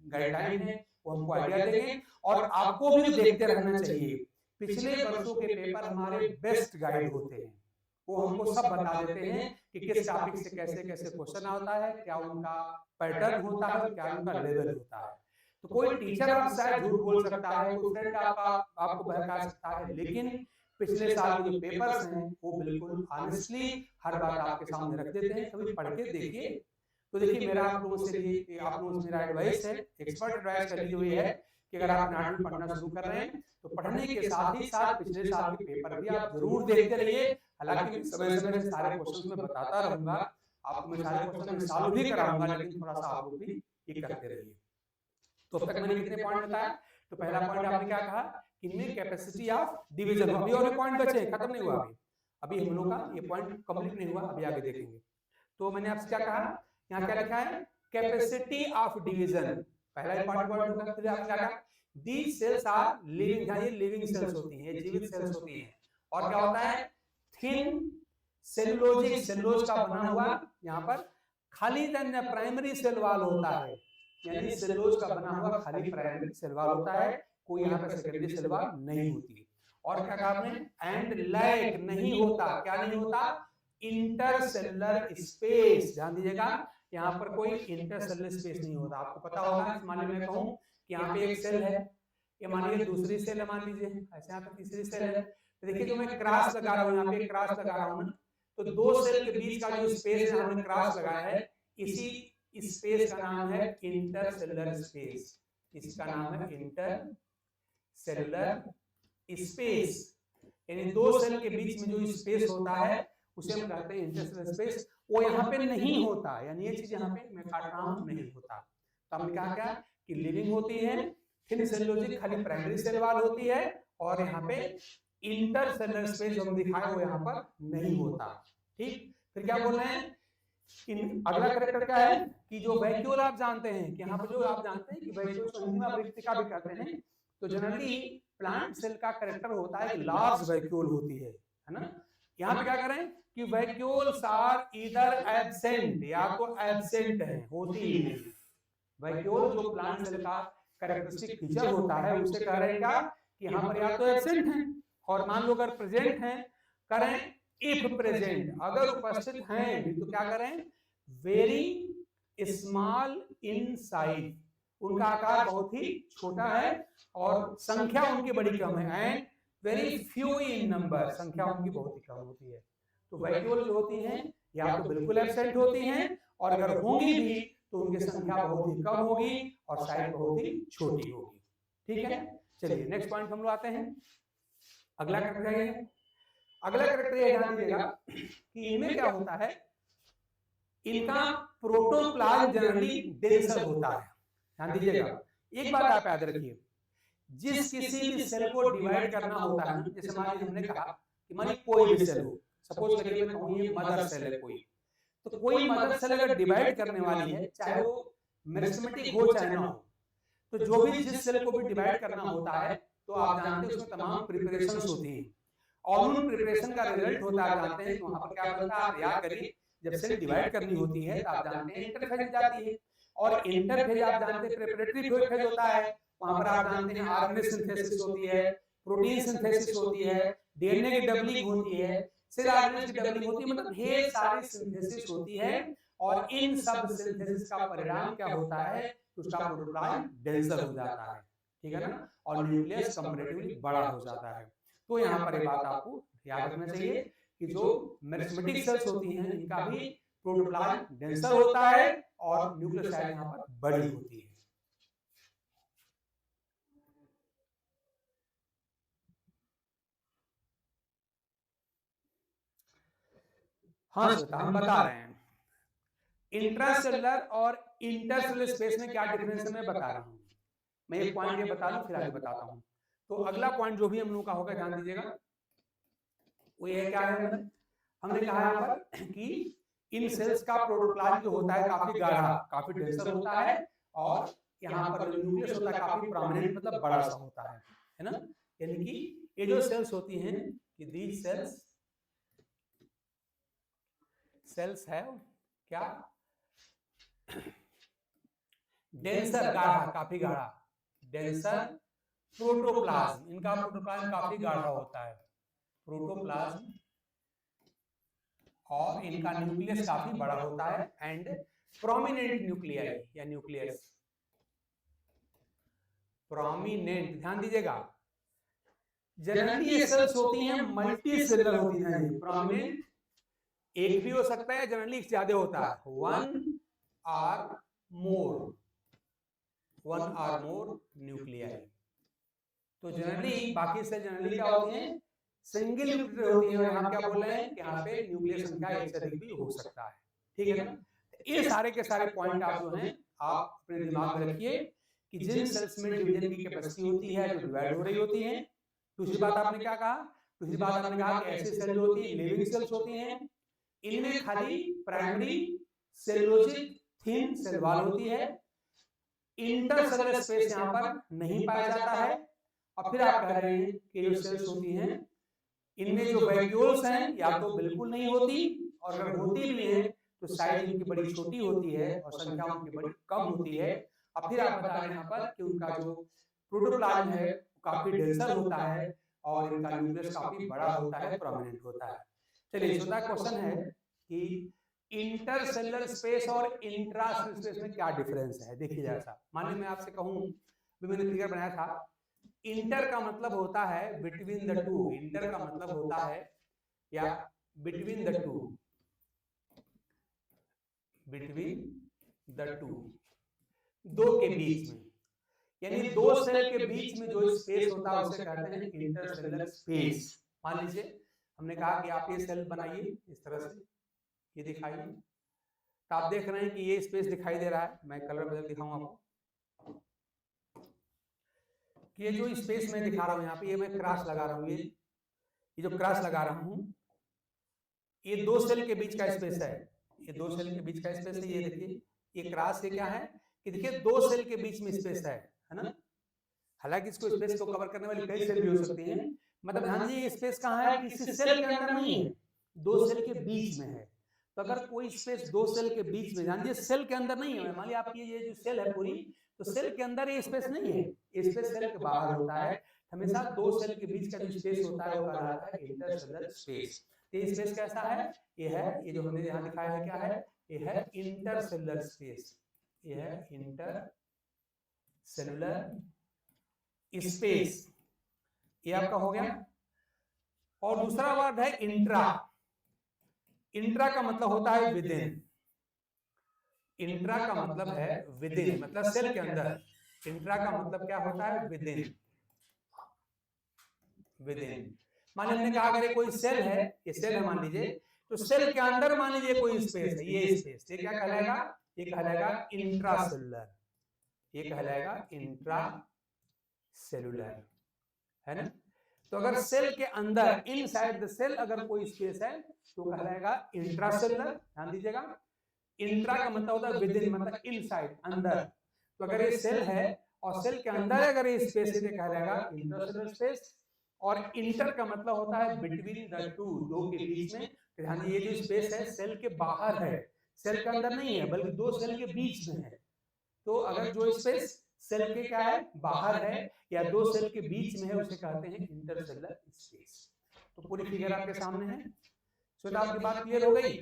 [SPEAKER 2] गाइडलाइन है, वो हमको आइडिया देंगे। और आपको भी देखते रहना चाहिए पिछले वर्षों के पेपर हमारे बेस्ट गाइड होते हैं, वो हमको सब बता देते हैं कि किस टॉपिक से कैसे कैसे क्वेश्चन आता है, क्या उनका पैटर्न होता है, क्या उनका लेवल होता है। तो कोई टीचर आपसे शायद झूठ बोल सकता है, कोई फ्रेंड आपको बहका सकता है, लेकिन पिछले साल के जो पेपर्स हैं वो बिल्कुल ऑनेस्टली हर बात आपके सामने रख देते हैं, कभी पढ़ के देखिए। तो देखिए मेरा आप लोगों से मेरा एडवाइस है, एक्सपर्ट एडवाइस करी हुई है कि अगर आप 8वीं पढ़ना शुरू कर रहे हैं तो पढ़ने के साथ ही साथ पिछले साल के पेपर भी आप जरूर देखते रहिए। हालांकि समय समय से सारे क्वेश्चन में बताता रहूंगा, आपको मैं सारे क्वेश्चन सॉल्व भी कराऊंगा, लेकिन थोड़ा सा आप लोग भी ये करते रहिए। तो अब तक मैंने कितने पॉइंट बताया? तो पहला पॉइंट आपने क्या कहा, इनमें कैपेसिटी ऑफ डिवीजन। अभी और पॉइंट बचे, खत्म नहीं हुआ अभी हम लोग का ये पॉइंट कंप्लीट नहीं हुआ, अभी आगे देखेंगे। तो मैंने आपसे क्या कहा, यहाँ क्या लिखा है, कैपेसिटी ऑफ डिवीजन, पहला इंपॉर्टेंट पॉइंट होगा। फिर आपने क्या कहा, दीज सेल्स आर लिविंग, ये लिविंग सेल्स होती हैं, जीवित सेल्स होती हैं। और क्या होता है, थिन सेलुलोजिक, सेलुलोज का बना हुआ यहाँ पर खाली प्राइमरी सेल वॉल होता है, यानी सेलुलोज का बना हुआ खाली प्राइमरी सेल वॉल होता है, कोई यहाँ पे सेकेंडरी सेल वॉल नहीं होती। और क्या कहा आपने, एंड लैक नहीं होता, क्या नहीं होता, इंटरसेलुलर स्पेस। ध्यान दीजिएगा, यहाँ पर कोई इंटरसेलुलर स्पेस नहीं होता। आपको पता होगा, मान लीजिए मैं कहूँ कि यहाँ पे एक सेल है, ये मान लीजिए दूसरी सेल है, मान लीजिए ऐसे यहाँ पे तीसरी सेल है। तो देखिए जो मैं क्रॉस लगा रहा हूँ, यहाँ पे क्रॉस लगा रहा हूँ ना, तो दो सेल के बीच का जो स्पेस है हमने क्रॉस लगाया है, इसी स्पेस का नाम है इंटरसेलुलर स्पेस। इसका नाम है इंटरसेलुलर स्पेस, यानी दो सेल के बीच में जो स्पेस होता है उसे हम कहते हैं इंटरसेलुलर स्पेस। वो यहाँ पे नहीं होता, यानी ये चीज यहाँ पे मैं काट रहा हूँ नहीं होता। तो हमने कहा क्या कि लिविंग होती है, थिन सेलुलोजिक खाली प्राइमरी सेल वॉल होती है, और यहाँ पे इंटरसेलुलर स्पेस हम दिखाए वो यहाँ पर नहीं होता। ठीक, फिर क्या बोल रहे हैं, अगला करेक्टर क्या है कि जो वैक्यूल आप जानते हैं कि यहाँ पर जो आप जानते हैं कि वैक्यूल को हिंदी में आवृत्तिका भी कहते हैं। तो जनरली प्लांट सेल का करेक्टर होता है कि लार्ज वैक्यूल होती है ना। यहाँ पे क्या करें कि वैक्यूल्स आर ईदर एब्सेंट, या तो एब्सेंट है, होती ही नहीं। वैक्यूल जो प्लांट सेल का कैरेक्टरिस्टिक फीचर होता है उसे कह रहे हैं क्या कि यहाँ पर या तो एब्सेंट है, और मान लो अगर प्रेजेंट है करें इफ प्रेजेंट, अगर उपस्थित हैं भी तो क्या करें, वेरी स्मॉल इन साइज, उनका आकार बहुत ही छोटा है और संख्या उनकी बड़ी कम है, and very few in number, संख्या उनकी बहुत ही कम होती है। तो वैक्यूल जो होती हैं या तो बिल्कुल एब्सेंट होती हैं, और अगर होंगी भी तो उनकी संख्या बहुत ही कम होगी और साइज बहुत ही छोटी होगी। ठीक है, चलिए नेक्स्ट पॉइंट हम लोग आते हैं। अगला कैरेक्टर है, अगला कैरेक्टर ये ध्यान दीजिएगा कि इनमें क्या होता है, इनका प्रोटोप्लाज्म जनरली डेंसर होता है। ध्यान दीजिएगा, एक बात आप याद रखिए, जिस किसी भी सेल को डिवाइड करना होता है, जैसे मान लीजिए हमने कहा कि मान कोई भी सेल हो, सपोज करिए मैं कहूँ ये मदर सेल है कोई, तो कोई मदर सेल अगर डिवाइड करने वाली है, चाहे वो मेरिस्टेमेटिक हो चाहे ना हो, तो जो भी जिस सेल को भी डिवाइड करना होता है तो आप जानते हैं उसमें तमाम प्रिपरेशंस होती हैं, और उन प्रिपरेशन का रिजल्ट होता है, आप जानते हैं वहां पर क्या बनता है, आप याद करिए जब सेल डिवाइड करनी होती है तो आप जानते हैं इंटरफेज जाती है, और इंटरफेज आप जानते हैं प्रिपरेटरी फेज होता है, वहां पर आप जानते हैं आरएनए सिंथेसिस होती है, प्रोटीन सिंथेसिस होती है, डीएनए की डबलिंग होती है, सेल आरएनए की डबलिंग होती है, मतलब ढेर सारी सिंथेसिस होती है, और इन सब सिंथेसिस का परिणाम क्या होता है, उसका प्रोटोप्लाज्म डेंसर हो जाता है। ठीक है ना, और न्यूक्लियस कंपैरेटिवली बड़ा हो जाता है। तो यहाँ पर ये बात आपको याद रखना चाहिए कि जो मेरिस्टेमेटिक सेल्स होती हैं इनका भी प्रोटोप्लाज्म डेंसर होता है और न्यूक्लियस साइज यहाँ पर बड़ी होती है। हाँ श्वेता, हम बता रहे हैं इंट्रासेलुलर और इंटरसेलुलर स्पेस में क्या डिफरेंस है मैं बता रहा हूँ। मैं एक पॉइंट ये बता दूं फिर आगे बताता हूँ। तो अगला पॉइंट जो भी हम लोग का होगा ध्यान दीजिएगा, वो ये क्या है, हमने कहा यहाँ पर कि इन सेल्स का प्रोटोप्लाज्म जो होता है काफी गाढ़ा, काफी डेंसर होता है, और यहाँ पर जो न्यूक्लियस होता है काफी प्रोमिनेंट, मतलब बड़ा सा होता है ना। यानी कि ये जो सेल्स होती हैं कि दीज सेल्स है क्या, डेंसर, गाढ़ा, काफी गाढ़ा, डेंसर प्रोटोप्लाज्म, इनका प्रोटोप्लाज्म काफी गाढ़ा होता है, प्रोटोप्लाज्म, और इनका न्यूक्लियस काफी बड़ा होता है, एंड प्रोमिनेंट न्यूक्लियाई या न्यूक्लियस, प्रोमिनेंट, ध्यान दीजिएगा। जनरली ये सेल्स होती हैं मल्टी सेलुलर होती हैं, प्रोमिनेंट एक भी हो सकता है, जनरली ज्यादा होता है, वन आर मोर न्यूक्लियाई। तो जनरली बाकी सेल जनरली क्या होती हैं, सिंगल न्यूक्लियर होती है, यहाँ क्या बोल रहे हैं कि यहाँ पे न्यूक्लियर संख्या एक से अधिक भी हो सकता है, ठीक है ना। ये सारे के सारे पॉइंट आप जो हैं आप अपने दिमाग में रखिए कि जिन सेल्स में डिवीजन की कैपेसिटी होती है, जो डिवाइड हो रही होती है। दूसरी बात आपने क्या कहा, दूसरी बात आपने कहा कि ऐसी सेल जो होती है लिविंग सेल्स होती हैं, इनमें खाली primary cellulosic thin cell wall होती है, इंटरसेलुलर स्पेस यहाँ पर नहीं पाया जाता है। और फिर आप कह रहे हैं कि जो सेल्स होती हैं इनमें जो वैक्यूल्स हैं या तो बिल्कुल नहीं होती, और अगर होती भी है तो साइज इनकी बड़ी छोटी होती है और संख्या उनकी बड़ी कम होती है। अब फिर आप बता रहे हैं यहाँ पर कि उनका जो प्रोटोप्लाज्म है काफी डेंसर होता है और इनका न्यूक्लियस काफी बड़ा होता है, प्रोमिनेंट होता है। चलिए छोटा क्वेश्चन है कि इंटरसेलुलर स्पेस और इंट्रासेलुलर स्पेस में क्या डिफरेंस है। देखिए जैसा मान लीजिए मैं आपसे कहूँ, मैंने फिगर बनाया था, इंटर का मतलब होता है बिटवीन द टू, इंटर का मतलब होता है या between the two, between the two, दो के बीच में, यानी दो सेल के बीच में जो स्पेस होता है उसे कहते हैं इंटरसेलुलर स्पेस। मान लीजिए हमने कहा कि आप ये सेल बनाइए इस तरह से, ये दिखाइए, तो आप देख रहे हैं कि ये स्पेस दिखाई दे रहा है। मैं कलर बदल दिखाऊं आपको कि ये जो स्पेस मैं दिखा रहा हूँ यहाँ पे, ये मैं क्रॉस लगा रहा हूँ, ये जो क्रॉस लगा रहा हूँ ये दो सेल के बीच का स्पेस है, ये दो सेल के बीच का स्पेस है। ये देखिए ये क्रॉस से क्या है कि देखिए दो सेल के बीच में स्पेस है ना। हालांकि इसको स्पेस को कवर करने वाली कई सेल भी हो सकती हैं, मतलब ध्यान दीजिए स्पेस कहाँ है, किसी सेल के अंदर नहीं है, दो सेल के बीच में है। तो अगर कोई स्पेस दो सेल के बीच में, ध्यान दीजिए सेल के अंदर नहीं है, मान लीजिए आपकी ये जो सेल है पूरी, तो सेल के अंदर ये स्पेस नहीं है, ये स्पेस सेल के बाहर होता है। हमेशा दो सेल के बीच का जो स्पेस होता है वो कहलाता है इंटरसेलुलर स्पेस। तो ये स्पेस कैसा है, ये है, ये जो हमने यहाँ दिखाया है क्या है, ये है इंटरसेलुलर स्पेस, ये है इंटरसेलुलर स्पेस, ये आपका हो गया। और दूसरा वर्ड है इंट्रा, इंट्रा का मतलब होता है विदिन, इंट्रा का मतलब है विदिन, मतलब सेल के अंदर। इंट्रा का मतलब क्या होता है, विदिन, विदिन। मान लीजिए हमने कहा अगर ये कोई सेल है, ये सेल है मान लीजिए, तो सेल के अंदर मान लीजिए कोई स्पेस है, ये स्पेस, ये क्या कहलाएगा, ये कहलाएगा इंट्रासेलुलर, ये कहलाएगा इंट्रासेलुलर, है ना। तो अगर सेल के अंदर इनसाइड द सेल अगर कोई स्पेस है तो कहलाएगा इंट्रासेलुलर। ध्यान दीजिएगा, इंट्रा का मतलब होता है विदिन, मतलब इनसाइड, अंदर। तो अगर ये सेल है और सेल के अंदर अगर ये स्पेस है तो कहलाएगा इंटरसेलुलर स्पेस। और इंटर का मतलब होता है बिटवीन द टू, दो के बीच में। ध्यान दीजिए ये जो स्पेस है सेल के बाहर है, सेल के अंदर नहीं है, बल्कि दो सेल के बीच में है। तो अगर जो स्पेस सेल के क्या है, बाहर है या दो सेल के बीच में है, उसे कहते हैं इंटरसेलुलर स्पेस। तो पूरी फिगर आपके सामने है। तो आपकी बात क्लियर हो गई।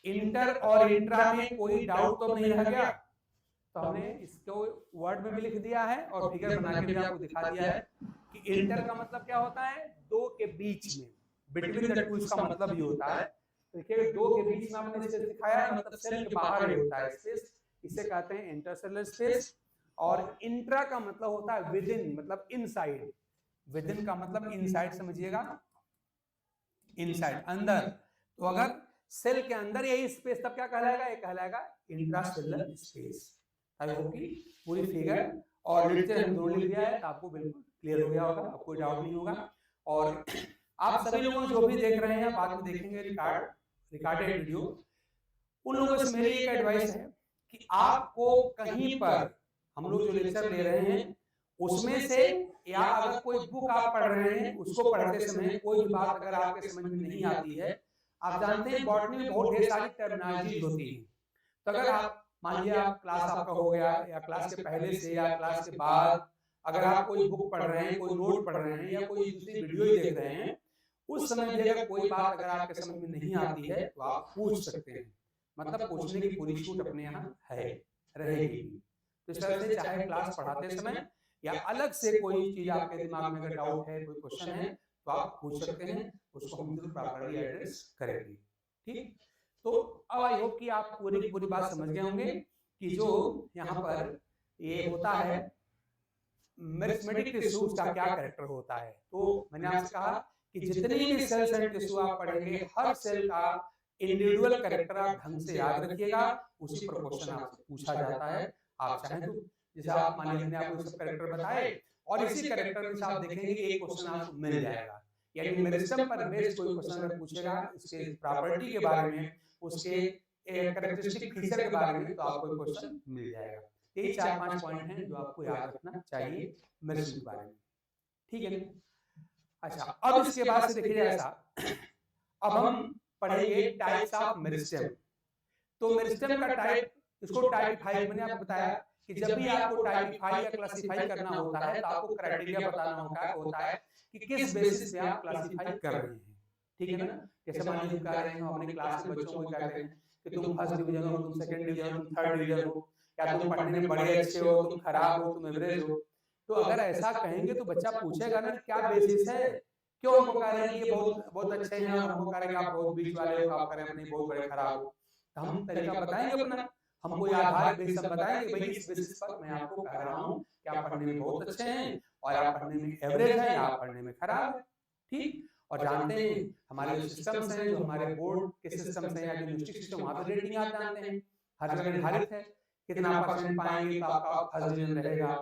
[SPEAKER 2] इंटर और इंट्रा में कोई डाउट तो नहीं रह गया। तो हमने इसको वर्ड में भी लिख दिया है और फिगर बना के भी आपको दिखा दिया है कि इंटर का मतलब क्या होता है, दो के बीच में, बिटवीन द टू इसका मतलब ये होता है। देखिए दो के बीच में आपने स्पेस दिखाया है, मतलब सेल के बाहर होता है स्पेस, इसे कहते हैं इंटरसेलुलर स्पेस। और इंट्रा का मतलब होता है विदिन, मतलब इनसाइड, विदिन का मतलब इनसाइड समझिएगा, इनसाइड, अंदर। तो अगर सेल के अंदर यही स्पेस तब क्या कहलाएगा, ये कहलाएगा इंट्रासेलुलर स्पेस। आई होप कि पूरी फिगर और लिटरेचर हम दोनों लिख दिया है, तो आपको बिल्कुल क्लियर हो गया होगा, अब कोई डाउट नहीं होगा। और आप सभी लोगों जो भी देख रहे हैं, बाद में देखेंगे रिकॉर्डेड वीडियो, उन लोगों से मेरी एक एडवाइस है कि आपको कहीं पर हम लोग जो लेक्चर ले रहे हैं उसमें से, या अगर कोई बुक आप पढ़ रहे हैं उसको पढ़ते समय कोई भी बात अगर आपके समझ में नहीं आती है, आप जानते हैं बॉटनी में बहुत ढेर सारी टर्मिनोलॉजी होती है। तो अगर आप मान लीजिए आप क्लास आपका हो गया, या क्लास के पहले से या क्लास के बाद अगर आप कोई बुक पढ़ रहे हैं, कोई नोट पढ़ रहे हैं या कोई दूसरी वीडियो ही देख रहे हैं, उस समय भी अगर कोई बात अगर आपके समझ में नहीं आती है तो आप पूछ सकते हैं। मतलब पूछने की पूरी छूट अपने यहाँ है, रहेगी। तो इस तरह से चाहे क्लास पढ़ाते समय या अलग से कोई चीज आपके दिमाग में अगर डाउट है, कोई क्वेश्चन है, तो आप पूछ सकते हैं, उसको हम जरूर प्रॉपर्ली एड्रेस करेंगे। ठीक, तो अब आई होप कि आप पूरी की पूरी बात समझ गए होंगे कि जो यहाँ पर ये होता है मेरिस्मेटिक टिश्यू, उसका क्या कैरेक्टर होता है। तो मैंने आपसे कहा कि जितने भी सेल्स एंड टिश्यू आप पढ़ेंगे, हर सेल का इंडिविजुअल कैरेक्टर आप ढंग से याद रखिएगा, उसी पर क्वेश्चन आपसे पूछा जाता है। आप चाहें तो जैसे आप मान लीजिए मैंने आपको सब कैरेक्टर बताए और इसी कैरेक्टर में आप देखेंगे कि एक क्वेश्चन आपको मिल जाएगा, यानी मेरिस्टम पर बेस्ड कोई क्वेश्चन अगर पूछेगा इसके प्रॉपर्टी के बारे में, उसके कैरेक्टरिस्टिक फीचर के बारे में, तो आपको क्वेश्चन मिल जाएगा। यही 4-5 पॉइंट हैं जो आपको याद रखना चाहिए मेरिस्टम के बारे में। ठीक है। अच्छा, अब इसके बाद से देखिए ऐसा, अब हम पढ़ेंगे टाइप्स ऑफ मेरिस्टम। तो मेरिस्टम का टाइप, इसको टाइपिफाई, मैंने आपको बताया कि जब भी आपको टाइपिफाई या क्लासिफाई करना होता है तो आपको क्राइटेरिया बताना होता है कि किस बेसिस पे आप क्लासिफाई कर रहे हैं। ठीक है ना। जैसे मान लीजिए कह रहे हैं अपने क्लास के बच्चों को कहते हैं कि तुम फर्स्ट डिवीजन हो, तुम सेकंड डिवीजन हो, तुम थर्ड डिवीजन हो, या तुम पढ़ने में बड़े अच्छे हो, तुम खराब हो, तुम एवरेज हो। तो अगर ऐसा कहेंगे तो बच्चा पूछेगा ना क्या बेसिस है, क्यों हमको कह रहे हैं कि ये बहुत बहुत अच्छे हैं और हमको कह रहे हैं कि आप बहुत बीच वाले हो, आप कह रहे हैं नहीं बहुत बड़े खराब हो। तो हम तरीका बताएंगे अपना, हम कोई आधार बेसिस बताएंगे, भाई इस बेसिस पर मैं आपको कह रहा हूँ कि आप पढ़ने में बहुत अच्छे हैं और आप पढ़ने में एवरेज हैं या आप पढ़ने में खराब है। ठीक, और जानते हैं हमारे जो सिस्टम्स हैं, जो हमारे बोर्ड के सिस्टम्स हैं या यूनिवर्सिटी सिस्टम, वहाँ पे रेटिंग आप जानते हैं हर जगह निर्धारित है, कितना परसेंट पाएंगे तो आपका फर्स्ट डिवीजन रहेगा,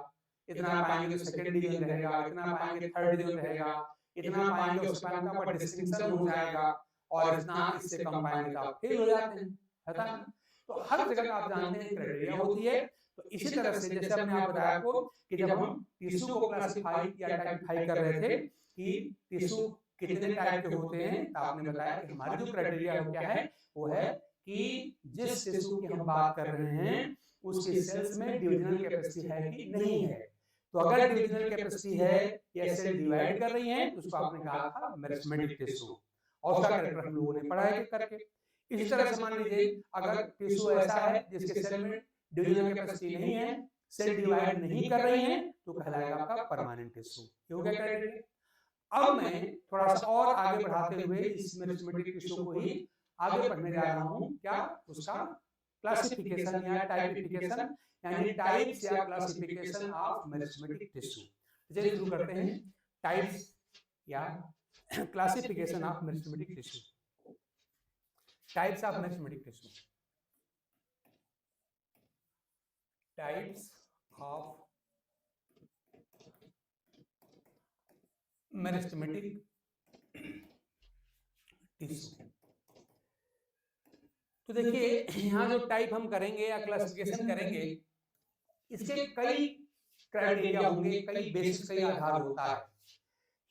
[SPEAKER 2] इतना पाएंगे तो सेकंड डिवीजन रहेगा, इतना पाएंगे थर्ड डिवीजन रहेगा, इतना पाएंगे उसके बाद आपका डिस्टिंक्शन हो जाएगा, और इतना इससे कम पाएंगे तो आप फेल हो जाते हैं, है ना। तो हर जगह आप जानते हैं क्राइटेरिया होती है। तो इसी तरह से जैसे हमने आपको बताया आपको कि जब हम टिश्यू को क्लासिफाई या टाइपिफाई कर रहे थे कि टिश्यू कितने टाइप के होते हैं, तो आपने बताया कि हमारी जो क्राइटेरिया क्या है वो है कि जिस टिश्यू की हम बात कर रहे हैं उसके सेल्स में डिविजनल कैपेसिटी है कि नहीं है। तो अगर डिविजनल कैपेसिटी है या सेल डिवाइड कर रही है तो उसको आपने कहा था मेरिस्टेमेटिक टिश्यू, और उसका कैरेक्टर हम लोगों ने पढ़ा है करके। इसी तरह से मान लीजिए अगर टिश्यू ऐसा है जिसके सेल में डिविजनल कैपेसिटी नहीं है, सेल डिवाइड नहीं कर रही है, तो कहलाएगा आपका परमानेंट टिश्यू। ये हो गया क्राइटेरिया। अब मैं थोड़ा सा और आगे बढ़ाते हुए इस मेरिस्टेमेटिक टिश्यू को ही आगे पढ़ने जा रहा हूँ, क्या उसका क्लासिफिकेशन या टाइपिफिकेशन, यानी टाइप्स या क्लासिफिकेशन ऑफ मेरिस्टेमेटिक टिश्यू। चलिए शुरू करते हैं टाइप्स या classification of meristematic tissue. Types of meristematic tissue, types of meristematic tissue. तो देखिए यहाँ जो टाइप हम करेंगे या क्लासिफिकेशन करेंगे, इसके कई क्राइटेरिया होंगे, कई बेसिस, कई आधार होता है।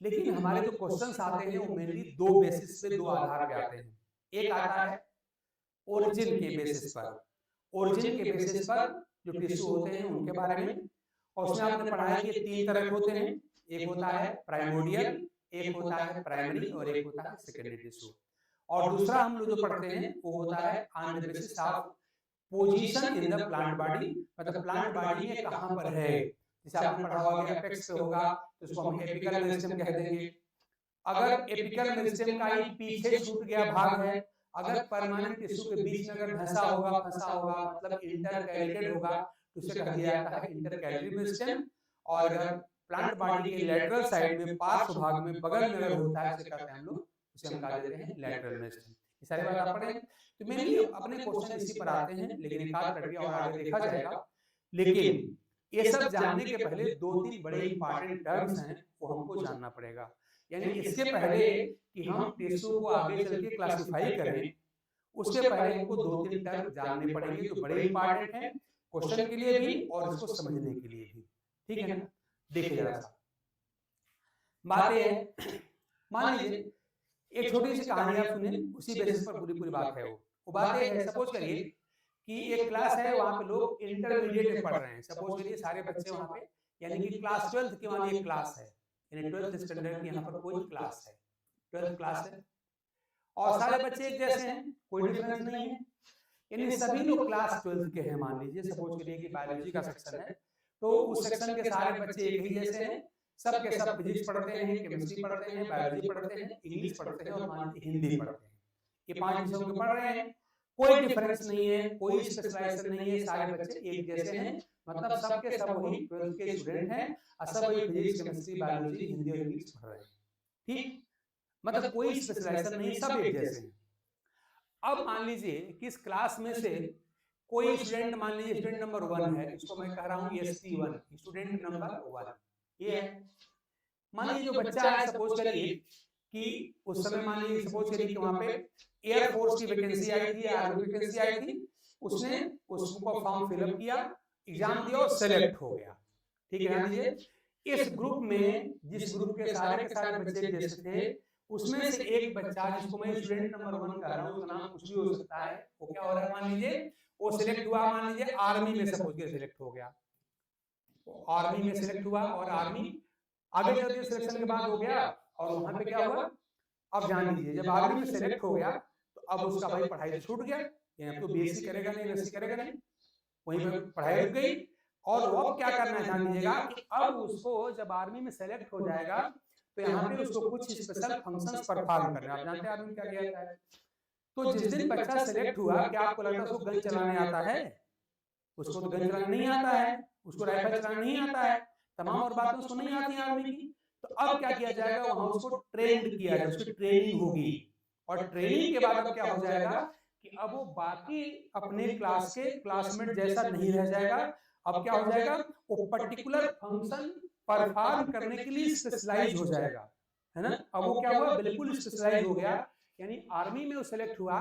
[SPEAKER 2] लेकिन हमारे जो क्वेश्चंस आते हैं वो मेनली दो बेसिस पे, दो आधार पे आते हैं। एक आता है ओरिजिन के बेसिस पर, ओरिजिन के बेसिस पर जो टिश्यू होते हैं उनके बारे में, और उसमें आपने पढ़ा है कि 3 तरह के होते हैं। एक होता है प्राइमोडियल, एक होता है प्राइमरी और एक होता है सेकेंडरी टिश्यू। और दूसरा हम लोग जो पढ़ते हैं वो होता है on the basis of position in the plant body, मतलब प्लांट बॉडी में कहाँ पर है। जैसे आपने पढ़ा होगा एपेक्स पे होगा तो उसको हम एपिकल मेरिस्टेम कह देंगे। अगर एपिकल मेरिस्टेम का ही पीछे छूट गया भाग है, अगर परमानेंट टिश्यू के बीच में अगर धंसा होगा, फंसा होगा, मतलब इंटरकैलिटेड होगा, तो उसे कहा जाता है इंटरकैलिटेड मेरिस्टेम। और अगर प्लांट बॉडी के लेटरल साइड में, पार्श्व भाग में, बगल में अगर होता है, उसे कहते हैं हम लोग, उसे हम कह देते हैं लेटरल मेरिस्टेम। ये सारी बात आप पढ़ें तो मेनली अपने क्वेश्चन इसी पर आते हैं, लेकिन एक आध प्रक्रिया और आगे देखा जाएगा। लेकिन ये सब जानने के पहले 2-3 बड़े इंपॉर्टेंट टर्म्स हैं वो हमको जानना पड़ेगा। यानी इसके पहले कि हम टिश्यू को आगे चल के क्लासिफाई करें, उसके पहले हमको 2-3 टर्म जानने पड़ेंगे जो बड़े इंपॉर्टेंट हैं क्वेश्चन के लिए भी और इसको समझने के लिए भी। ठीक है ना। देखिए जरा सा बात ये है, मान लीजिए एक छोटी सी कहानी आप सुने, उसी बेसिस पर पूरी बात है। वो बात है, सपोज करिए कि एक क्लास है, वहाँ पे लोग इंटरमीडिएट में पढ़ रहे हैं। सपोज करिए सारे बच्चे वहाँ पे यानी कि क्लास 12th की मान लीजिए क्लास है, यानी 12th स्टैंडर्ड की यहाँ पर कोई क्लास है, 12th क्लास है और सारे बच्चे एक जैसे हैं, कोई डिफरेंस नहीं है, यानी सभी लोग क्लास 12th के हैं। मान लीजिए सपोज करिए कि बायोलॉजी का सेक्शन है, तो उस सेक्शन के सारे बच्चे एक ही जैसे हैं, सब के सब फिजिक्स पढ़ते हैं, केमिस्ट्री पढ़ते हैं, बायोलॉजी पढ़ते हैं, इंग्लिश पढ़ते हैं और मान लीजिए हिंदी पढ़ते हैं। ये 5 विषयों के पढ़ रहे हैं, कोई डिफरेंस नहीं है, कोई स्पेशलाइजेशन नहीं है, सारे बच्चे एक जैसे हैं, मतलब सबके सब वही 12th के स्टूडेंट हैं और सब वही फिजिक्स, केमिस्ट्री, बायोलॉजी, हिंदी और इंग्लिश पढ़ रहे हैं। ठीक, मतलब कोई स्पेशलाइजेशन नहीं, सब एक जैसे हैं। अब मान लीजिए कि इस क्लास में से कोई स्टूडेंट, मान लीजिए स्टूडेंट नंबर 1 है, इसको मैं कह रहा हूँ ST1, स्टूडेंट नंबर 1 ये है। मान लीजिए जो बच्चा है, सपोज करिए कि उस समय मान लीजिए सपोज करिए कि वहां पे एयरफोर्स की वैकेंसी आई थी, आर्मी की वैकेंसी आई थी, उसने उसको फॉर्म फिलअप किया, एग्जाम दिया और सेलेक्ट हो गया। ठीक है, ध्यान दीजिए इस ग्रुप में, जिस ग्रुप के सारे बच्चे जैसे थे, उसमें से एक बच्चा जिसको मैं स्टूडेंट नंबर 1 कह रहा हूँ, उसका नाम कुछ भी हो सकता है, वो क्या हो रहा है, मान लीजिए वो सिलेक्ट हुआ, मान लीजिए आर्मी में सपोज के सिलेक्ट हो गया, आर्मी में सिलेक्ट हुआ और आर्मी आगे चलते सिलेक्शन के बाद हो गया और वहां पे क्या हुआ, अब जान लीजिए जब आर्मी में सिलेक्ट हो गया तो अब उसका भाई पढ़ाई तो छूट गया, यहाँ तो BSc करेगा नहीं, MSc करेगा नहीं, वहीं पर पढ़ाई रुक गई और वो अब क्या करना है, जान लीजिएगा कि अब उसको जब आर्मी में सेलेक्ट हो जाएगा तो यहाँ पे उसको कुछ स्पेशल फंक्शंस परफॉर्म करना है। आप जानते हैं आर्मी क्या किया जाता है, तो जिस दिन बच्चा सेलेक्ट हुआ, क्या आपको लगता है उसको गन चलाने आता है? उसको तो गन चलाना नहीं आता है, उसको राइफल चलाना नहीं आता है, तमाम और बातें उसको नहीं आती आर्मी की। तो अब क्या किया जाएगा, वहां उसको ट्रेंड किया जाएगा, उसकी ट्रेनिंग होगी और ट्रेनिंग के बाद अब क्या हो जाएगा कि अब वो बाकी अपने क्लास के क्लासमेट जैसा नहीं रह जाएगा। अब क्या हो जाएगा, वो पर्टिकुलर फंक्शन परफॉर्म करने के लिए स्पेशलाइज हो जाएगा, है ना। अब वो क्या हुआ, बिल्कुल स्पेशलाइज हो गया, यानी आर्मी में वो सिलेक्ट हुआ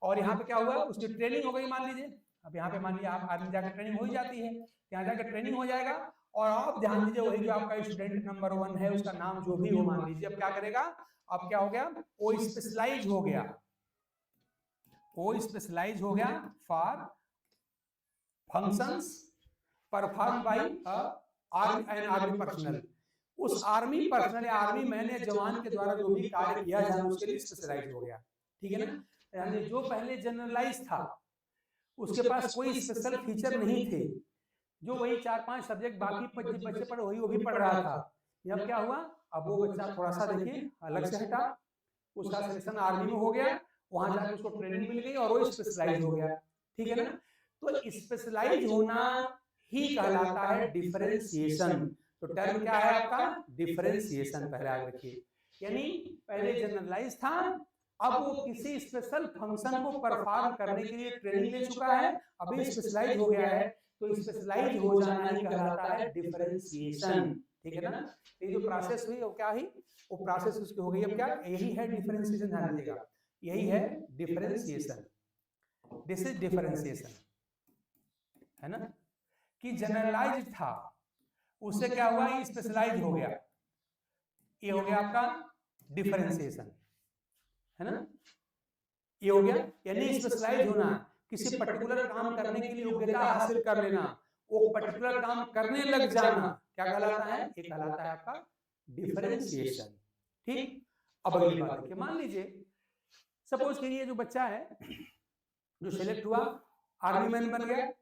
[SPEAKER 2] और यहाँ पे क्या हुआ, उसकी ट्रेनिंग हो गई। मान लीजिए अब यहाँ पे मान लीजिए आप आर्मी जाकर ट्रेनिंग हो ही जाती है, यहाँ जाकर ट्रेनिंग हो जाएगा और आप ध्यान दीजिए वही जो आपका स्टूडेंट नंबर 1 है, उसका नाम जो भी हो मान लीजिए, अब क्या करेगा, अब क्या हो गया, वो स्पेशलाइज हो गया, वो स्पेशलाइज हो गया for functions perform by army personnel. उस आर्मी पर्सनल या आर्मी मैन या जवान के द्वारा जो भी कार्य किया जाए उसके लिए स्पेशलाइज हो गया। ठीक है ना, यानी जो पहले जनरलाइज था उसके पास कोई स्पेशल फीचर नहीं थे, जो वही 4-5 सब्जेक्ट बाकी बच्चे पढ़े वही वो भी पढ़ रहा था, अब क्या हुआ, अब वो बच्चा थोड़ा सा देखिए अलग से हटा, उसका सिलेक्शन आर्मी में हो गया, वहां जाकर उसको ट्रेनिंग मिल गई और वो स्पेशलाइज हो गया। ठीक है ना, तो स्पेशलाइज होना ही कहलाता है डिफरेंशिएशन। तो टर्म क्या है आपका, डिफरेंशिएशन, पहले याद रखिए, यानी पहले जनरलाइज था, अब वो किसी स्पेशल फंक्शन को परफॉर्म करने के लिए ट्रेनिंग ले चुका है, अभी स्पेशलाइज हो गया है, तो स्पेशलाइज हो जाना ही कहलाता है डिफरेंशिएशन। ठीक है ना, ये जो प्रोसेस हुई वो क्या हुई, वो प्रोसेस उसकी हो गई, अब क्या, यही है डिफरेंशिएशन, ध्यान दीजिएगा, यही है डिफरेंशिएशन, दिस इज डिफरेंशिएशन, है ना, कि जनरलाइज था उससे क्या हुआ, स्पेशलाइज हो गया, ये हो गया आपका डिफरेंशिएशन, है ना, ये हो गया, यानी स्पेशलाइज होना, किसी पर्टिकुलर काम करने के लिए योग्यता हासिल कर लेना, वो पर्टिकुलर काम करने लग जाना, क्या कहलाता है, ये कहलाता है आपका डिफरेंशिएशन। ठीक, अब अगली बात देखिए, मान लीजिए सपोज करिए जो बच्चा है जो सिलेक्ट हुआ आर्मी मैन बन गया,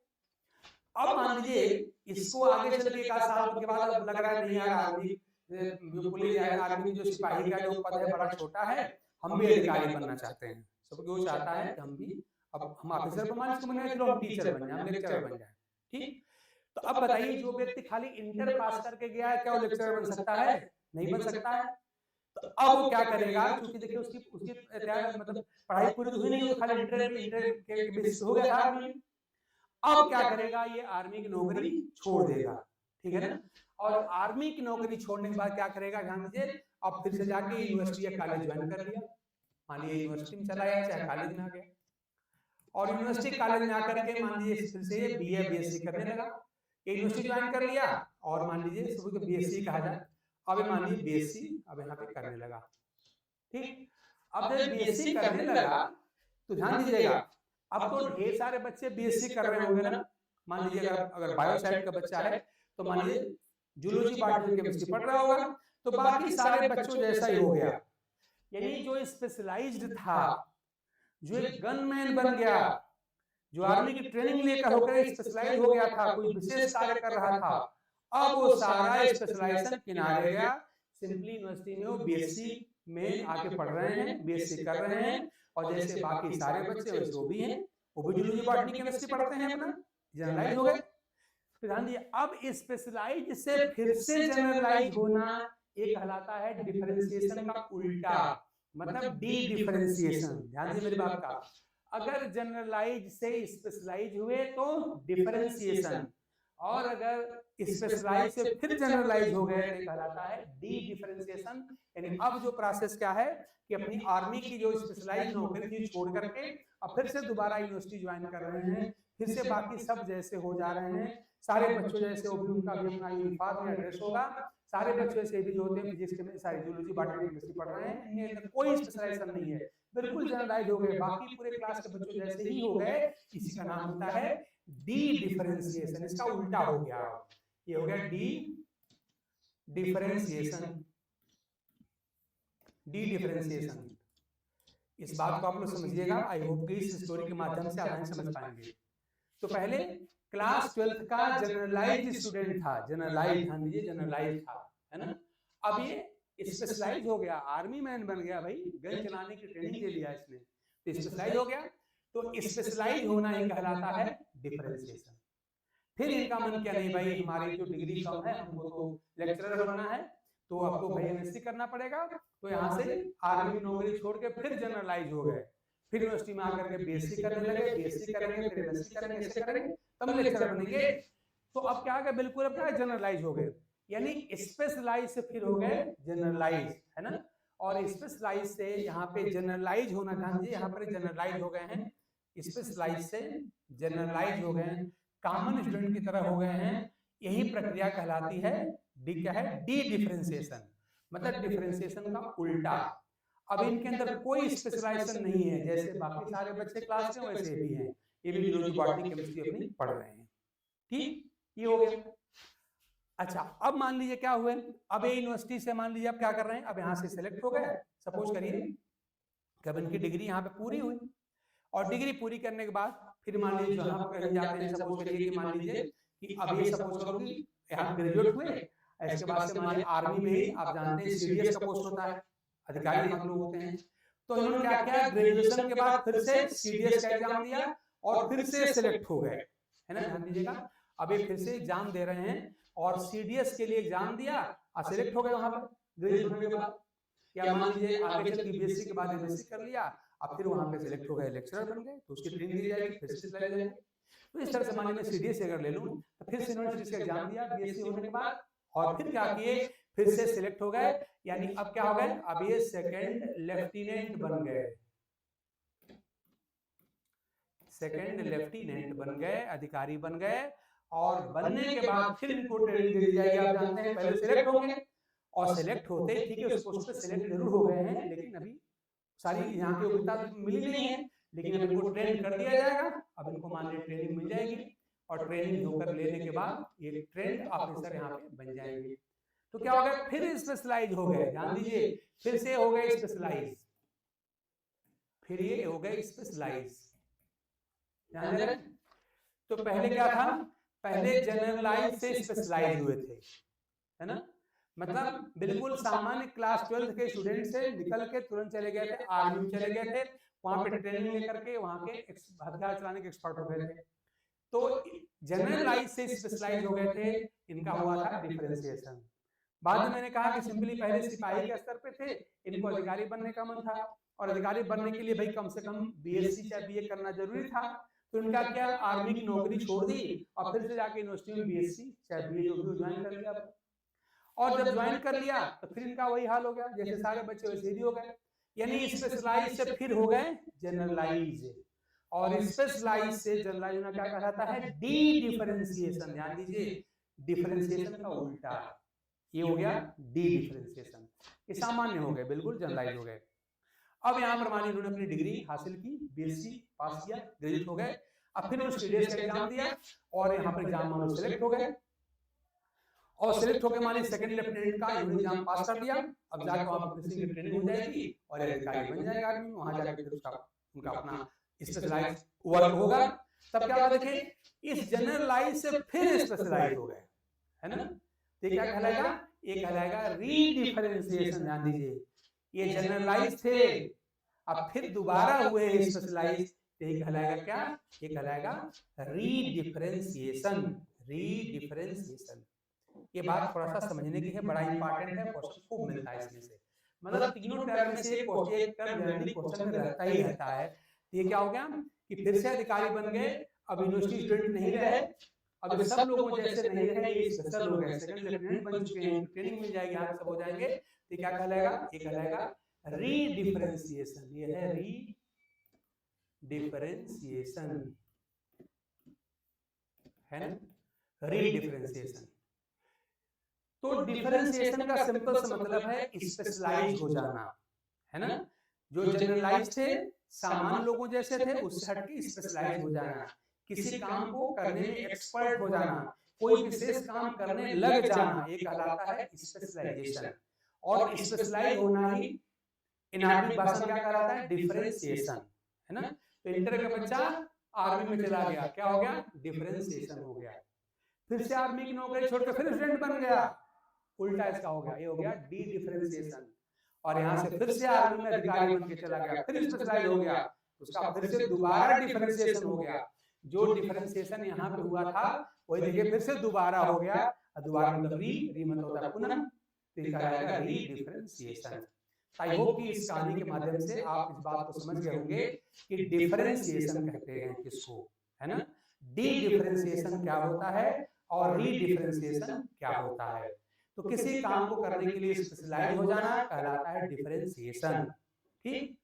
[SPEAKER 2] अब मान लीजिए इसको आगे चल के 1 साल के बाद लग रहा है नहीं यार, आर्मी जो पुलिस है, आर्मी जो सिपाही का जो पद है बड़ा छोटा है, हम भी अधिकारी बनना चाहते हैं, सब कोई चाहता है कि हम भी, अब हम ऑफिसर बन जाए, चलो हम टीचर बन जाए, हम लेक्चरर बन जाए। ठीक, तो अब बताइए जो व्यक्ति खाली इंटर पास करके गया है क्या वो लेक्चरर बन सकता है? नहीं बन सकता है। तो अब वो क्या करेगा, क्योंकि देखिए उसकी मतलब पढ़ाई पूरी तो हुई नहीं, वो खाली इंटर के बेसिस हो गया था, अब क्या करेगा, ये आर्मी की नौकरी छोड़ देगा। ठीक है ना, और आर्मी की नौकरी छोड़ने के बाद क्या करेगा, ध्यान दीजिए, अब फिर से जाके यूनिवर्सिटी या कॉलेज ज्वाइन कर लिया, मान लीजिए यूनिवर्सिटी में चला गया चाहे कॉलेज में आ गया, और यूनिवर्सिटी कॉलेज में आकर के मान लीजिए फिर से BA BSc करने लगा, यूनिवर्सिटी ज्वाइन कर लिया और मान लीजिए इसको BSc कहा जाए, अब मान लीजिए BSc अब यहाँ पे करने लगा। ठीक, अब जब BSc करने लगा तो ध्यान दीजिएगा, अब तो ढेर सारे बच्चे BSc कर रहे होंगे ना, मान लीजिए अगर बायो साइड का बच्चा है तो मान लीजिए जूलॉजी बॉटनी केमिस्ट्री पढ़ रहा होगा, तो बाकी सारे बच्चों जैसा ही हो गया। यानी जो स्पेशलाइज्ड था, जो एक गनमैन बन गया, जो आर्मी की ट्रेनिंग लेकर होकर स्पेशलाइज हो गया था, कोई विशेष कार्य कर रहा था, अब वो सारा स्पेशलाइजेशन किनारे गया। सिंपली यूनिवर्सिटी में वो बीएससी में आके पढ़ रहे हैं, बीएससी कर रहे हैं, और जैसे बाकी सारे बच्चे वैसे वो भी हैं, वो भी जूलॉजी बॉटनी केमिस्ट्री पढ़ते हैं, अपना जनरलाइज हो गए। तो ध्यान दिए, अब स्पेशलाइज से फिर से जनरलाइज होना एक कहलाता है डिफरेंशिएशन का उल्टा, मतलब डी डिफरेंशिएशन। ध्यान दिए मेरी बात का, अगर जनरलाइज से स्पेशलाइज हुए तो डिफरेंशिएशन, और अगर स्पेशलाइज से फिर जनरलाइज हो गए तो कहलाता है डी डिफरेंशिएशन। यानी अब जो प्रोसेस क्या है कि अपनी आर्मी की जो स्पेशलाइज नौकरी थी छोड़ करके अब फिर से दोबारा यूनिवर्सिटी ज्वाइन कर रहे हैं, फिर से बाकी सब जैसे हो जा रहे हैं, सारे बच्चों जैसे वो भी, उनका भी अपना यूनिफॉर्म या ड्रेस होगा, सारे बच्चों ऐसे भी जो होते हैं फिजिक्स केमिस्ट्री सारी जूलॉजी बॉटनी केमिस्ट्री पढ़ रहे हैं, इनमें कोई स्पेशलाइजेशन नहीं है, बिल्कुल जनरलाइज हो गए, बाकी पूरे क्लास के बच्चों जैसे ही हो गए। इसी का नाम होता है डी डिफरेंशिएशन। इसका उल्टा हो गया, ये हो गया डी डिफरेंशिएशन। डी डिफरेंशिएशन, इस बात को आप लोग समझिएगा। आई होप कि इस स्टोरी के माध्यम से आप समझ पाएंगे। तो पहले क्लास 12th का जनरलाइज स्टूडेंट था, जनरलाइज, ध्यान दीजिए जनरलाइज था, है ना। अब ये स्पेशलाइज हो गया, आर्मी मैन बन गया, भाई गन चलाने की ट्रेनिंग ले लिया इसने, तो स्पेशलाइज हो गया। तो स्पेशलाइज होना ही कहलाता है डिफरेंशिएशन। फिर इनका मन क्या, नहीं भाई हमारी जो डिग्री कम है, हमको तो लेक्चरर बनना है, तो आपको भाई एमएससी करना पड़ेगा। तो यहाँ से आर्मी नौकरी छोड़ के फिर जनरलाइज हो गए, फिर यूनिवर्सिटी में आकर के बीएससी करने लगे, बीएससी करेंगे, फिर एमएससी करेंगे, ऐसे करेंगे तब लेक्चरर बनेंगे। तो अब क्या है, बिल्कुल अब क्या जनरलाइज हो गए, यानी स्पेशलाइज से फिर हो गए जनरलाइज, है ना। और स्पेशलाइज से यहाँ पे जनरलाइज होना, ध्यान दीजिए यहाँ पर जनरलाइज हो गए हैं, स्पेशलाइज से जनरलाइज हो गए, कॉमन स्टूडेंट की तरह हो गए हैं। यही प्रक्रिया कहलाती है डी, क्या है, डी डिफरेंशिएशन, मतलब डिफरेंशिएशन का उल्टा। अब इनके अंदर कोई स्पेशलाइजेशन नहीं है, जैसे बाकी सारे बच्चे क्लास में वैसे भी हैं, ये भी जूलॉजी बॉटनी केमिस्ट्री अपनी पढ़ रहे हैं, ठीक, ये हो गया। अच्छा, अब मान लीजिए क्या हुए, अब ये यूनिवर्सिटी से मान लीजिए अब क्या कर रहे हैं, अब यहाँ से सिलेक्ट हो गए, सपोज करिए कि अब इनकी डिग्री यहाँ पे पूरी हुई, और डिग्री पूरी करने के बाद फिर मान लीजिए जहाँ पर कहीं जाते हैं, सपोज करिए कि मान लीजिए कि अब ये सपोज करो कि यहाँ ग्रेजुएट हुए, इसके बाद से मान लीजिए आर्मी में ही आप जानते हैं सीडीएस का पोस्ट होता है, अधिकारी हम लोग होते हैं। तो इन्होंने क्या किया, ग्रेजुएशन के बाद फिर से सीडीएस का एग्जाम दिया और फिर से सिलेक्ट हो गए, है ना, ध्यान दीजिएगा। अब ये फिर से एग्जाम दे रहे हैं और सीडीएस के लिए एग्जाम दिया और सिलेक्ट हो गए वहां पर ग्रेजुएट होने के बाद, या मान लीजिए आगे चल के बीएससी के बाद एमएससी कर लिया, अब फिर वहां पे सिलेक्ट हो गए, लेक्चरर बन गए, तो उसकी ट्रेनिंग दी जाएगी, फिर से सिलेक्ट हो जाएंगे। तो इस तरह से मान लीजिए सीडीएस अगर ले लूं तो फिर से यूनिवर्सिटी से एग्जाम दिया बीएससी होने के बाद, और फिर क्या किए, फिर से सिलेक्ट हो गए, यानी अब क्या हो गए, अब ये सेकंड लेफ्टिनेंट बन गए, सेकंड लेफ्टिनेंट बन गए, अधिकारी बन गए। और बनने के बाद फिर इनको ट्रेनिंग दी जाएगी, आप जानते हैं पहले सिलेक्ट होंगे, और सिलेक्ट होते ठीक है उस पोस्ट पे सिलेक्ट जरूर हो गए हैं, लेकिन अभी सारी यहाँ की योग्यता मिली नहीं है, लेकिन अब इनको ट्रेन कर दिया जाएगा। अब इनको मान लीजिए ट्रेनिंग मिल जाएगी, और ट्रेनिंग होकर लेने के बाद ये ट्रेंड ऑफिसर यहाँ पे बन जाएंगे। तो क्या हो गया, फिर स्पेशलाइज हो गए, ध्यान दीजिए फिर से हो गए स्पेशलाइज, फिर ये हो गए स्पेशलाइज, ध्यान दे रहे। तो पहले क्या था, पहले जनरलाइज से स्पेशलाइज हुए थे, है ना, मतलब बिल्कुल सामान्य क्लास 12 के स्टूडेंट से निकल के तुरंत चले गए थे, आर्मी में चले गए थे, वहां पे ट्रेनिंग लेकर के वहां के हथियार चलाने के एक्सपर्ट हो गए थे। तो जनरलाइज से स्पेशलाइज हो गए थे, इनका हुआ था डिफरेंशिएशन। बाद में मैंने कहा कि सिंपली पहले सिपाही के स्तर पे थे, इनको अधिकारी बनने का मन था, और अधिकारी बनने के लिए भाई कम से कम बीएससी या बीए करना जरूरी था। तो इनका क्या, आर्मी की नौकरी छोड़ दी और फिर से जाके यूनिवर्सिटी में बीएससी या बीए जो भी ज्वाइन कर लिया। और जब ज्वाइन कर लिया तो फिर इनका वही हाल हो गया, जैसे सारे बच्चे वैसे ही हो गए, यानी स्पेशलाइज से फिर हो गए जनरलाइज, और स्पेशलाइज से जनरलाइज होना क्या कहलाता है, डी डिफरेंशिएशन। ध्यान दीजिए डिफरेंशिएशन का उल्टा, ये हो गया डी डिफरेंशिएशन, ये सामान्य हो गए, बिल्कुल जनरलाइज हो गए। अब यहाँ पर मानिए उन्होंने अपनी डिग्री हासिल की, बीएससी पास किया, ग्रेजुएट हो गए, अब फिर उन्होंने सीडीएस का एग्जाम दिया और यहाँ पर एग्जाम में सेलेक्ट हो गए, और सिलेक्ट होकर मान लीजिए सेकंड लेफ्टिनेंट का इन्होंने एग्जाम पास कर दिया, अब जाके वहाँ ऑफिसर की ट्रेनिंग हो जाएगी और अधिकारी बन जाएगा आदमी, वहाँ जाके फिर उसका उनका अपना स्पेशलाइज वर्क होगा। तब क्या होगा देखिए, इस जनरलाइज से फिर स्पेशलाइज हो गए, है ना। तो क्या कहलाएगा, ये कहलाएगा रीडिफरेंशिएशन। ध्यान दीजिए, ये जनरलाइज थे, अब फिर दोबारा हुए स्पेशलाइज, यही कहलाएगा क्या, ये कहलाएगा रीडिफरेंशिएशन। रीडिफरेंशिएशन, ये बात थोड़ा सा समझने की है, बड़ा इंपॉर्टेंट है, क्वेश्चन खूब मिलता है इसमें से। मतलब तीनों टर्म में से एक टर्म जनरली क्वेश्चन में रहता ही रहता है। ये क्या हो गया कि फिर से अधिकारी बन गए, अब यूनिवर्सिटी स्टूडेंट नहीं रहे, अब सब लोगों जैसे नहीं रहे, ये स्पेशल हो गए, सेकंड लेफ्टिनेंट बन चुके हैं, ट्रेनिंग मिल जाएगी, यहाँ सब हो जाएंगे। तो क्या कहलाएगा, ये कहलाएगा रीडिफरेंशिएशन। ये है रीडिफरेंशिएशन, है ना, रीडिफरेंशिएशन। तो डिफरेंशिएशन का सिंपल सा मतलब है स्पेशलाइज हो जाना, है ना। जो जनरलाइज थे, सामान्य लोगों जैसे थे, उससे हटके स्पेशलाइज हो जाना, किसी काम को करने में एक्सपर्ट हो जाना, कोई विशेष काम करने लग जाना, ये कहलाता है स्पेशलाइजेशन। और स्पेशलाइज होना ही इनऑर्गेनिक भाषा में क्या कहलाता है, डिफरेंशिएशन, है ना। तो इंटर का बच्चा आर्मी में चला गया, क्या हो गया, डिफरेंशिएशन हो गया। फिर से आर्मी की नौकरी छोड़कर फिर स्टूडेंट बन गया, उल्टा इसका हो गया, ये हो गया डी डिफरेंशिएशन। और यहाँ से फिर से आर्मी में अधिकारी बन के चला गया, फिर स्पेशलाइज हो गया, उसका फिर से दोबारा डिफरेंशिएशन हो गया। जो डिफरेंशिएशन यहाँ पे हुआ था वही देखिए फिर से दोबारा हो गया, दोबारा मतलब री मतलब होता है पुनः, तो ये कहलाएगा री डिफरेंशिएशन। आई होप कि इस कहानी के माध्यम से आप इस बात को समझ गए होंगे कि डिफरेंशिएशन कहते हैं किसको, है ना। डी डिफरेंशिएशन क्या होता है और री डिफरेंशिएशन क्या होता है। तो किसी काम को करने के लिए स्पेशलाइज हो जाना कहलाता है डिफरेंशिएशन, ठीक।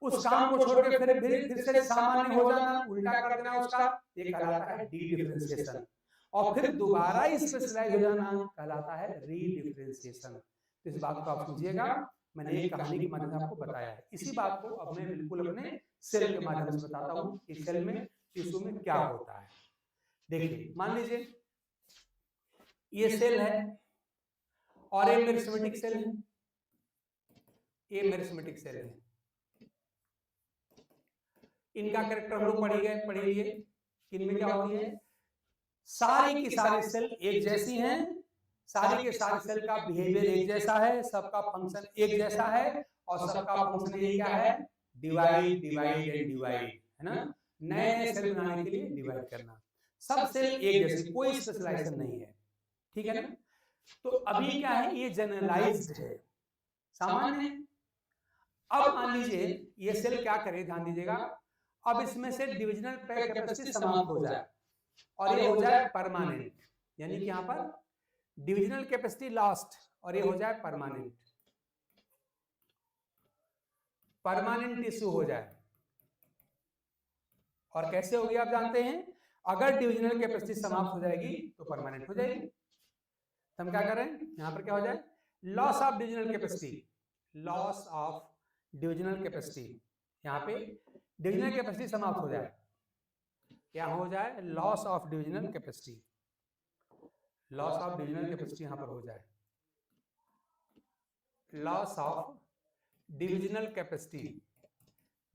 [SPEAKER 2] उस काम को छोड़ के फिर से सामान्य हो जाना, उल्टा कर देना उसका, ये कहलाता है डी डिफरेंशिएशन। और फिर दोबारा स्पेशलाइज हो जाना कहलाता है री डिफरेंशिएशन। तो इस बात को आप समझिएगा, मैंने एक कहानी के माध्यम से आपको बताया है। इसी बात को अब मैं बिल्कुल अपने सेल के माध्यम से बताता हूँ कि सेल में टिश्यू में क्या होता है। देखिए, मान लीजिए ये सेल है और ये मेरिस्टेमेटिक सेल है, ये मेरिस्टेमेटिक सेल है। इनका कैरेक्टर हम लोग पढ़ लिए, इनमें क्या होती है, सारी की सारी सेल एक जैसी हैं, सारी के सारे सेल का बिहेवियर एक जैसा है, सबका फंक्शन एक जैसा है, और सबका फंक्शन ये क्या है, डिवाइड डिवाइड एंड डिवाइड, है ना। नए नए सेल बनाने के लिए डिवाइड करना, सब सेल एक जैसे, कोई स्पेशलाइजेशन नहीं है, ठीक है ना। तो अभी क्या है, ये जनरलाइज्ड है, सामान्य है। अब मान लीजिए ये सेल क्या करे, ध्यान दीजिएगा, अब इसमें से डिविजनल कैपेसिटी समाप्त हो जाए और ये हो जाए परमानेंट, यानी कि यहाँ पर डिविजनल कैपेसिटी लास्ट और ये हो जाए परमानेंट, परमानेंट टिश्यू हो जाए। और कैसे होगी आप जानते हैं, अगर डिविजनल कैपेसिटी समाप्त हो जाएगी तो परमानेंट हो जाएगी। हम क्या करें, यहाँ पर क्या हो जाए, loss of divisional capacity, loss of divisional capacity, यहाँ पे डिविजनल कैपेसिटी समाप्त हो जाए, यहाँ हो जाए loss of divisional capacity, loss of divisional capacity यहाँ पर हो जाए, लॉस ऑफ डिविजनल कैपेसिटी,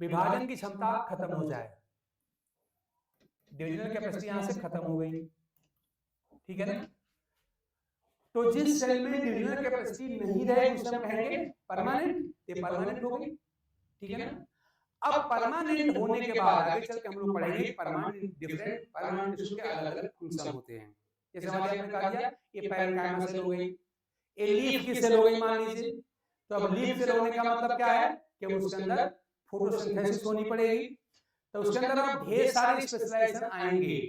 [SPEAKER 2] विभाजन की क्षमता खत्म हो जाए, डिविजनल कैपेसिटी यहाँ से खत्म हो गई, ठीक है ना। तो जिस सेल में डिविजनल कैपेसिटी नहीं रहेगी उसे हम कहेंगे परमानेंट, ये परमानेंट हो गई, ठीक है ना। अब परमानेंट होने के बाद आगे चल के हम लोग पढ़ेंगे परमानेंट डिफरेंट परमानेंट टिश्यू के अलग अलग फंक्शन होते हैं। जैसे हमारे आपने कहा दिया ये पैरेन्काइमा सेल हो गई, ये लीफ की सेल हो गई मान लीजिए। तो अब लीफ सेल होने का मतलब क्या है कि उसके अंदर फोटोसिंथेसिस होनी पड़ेगी, तो उसके अंदर अब ढेर सारे स्पेशलाइजेशन आएंगे।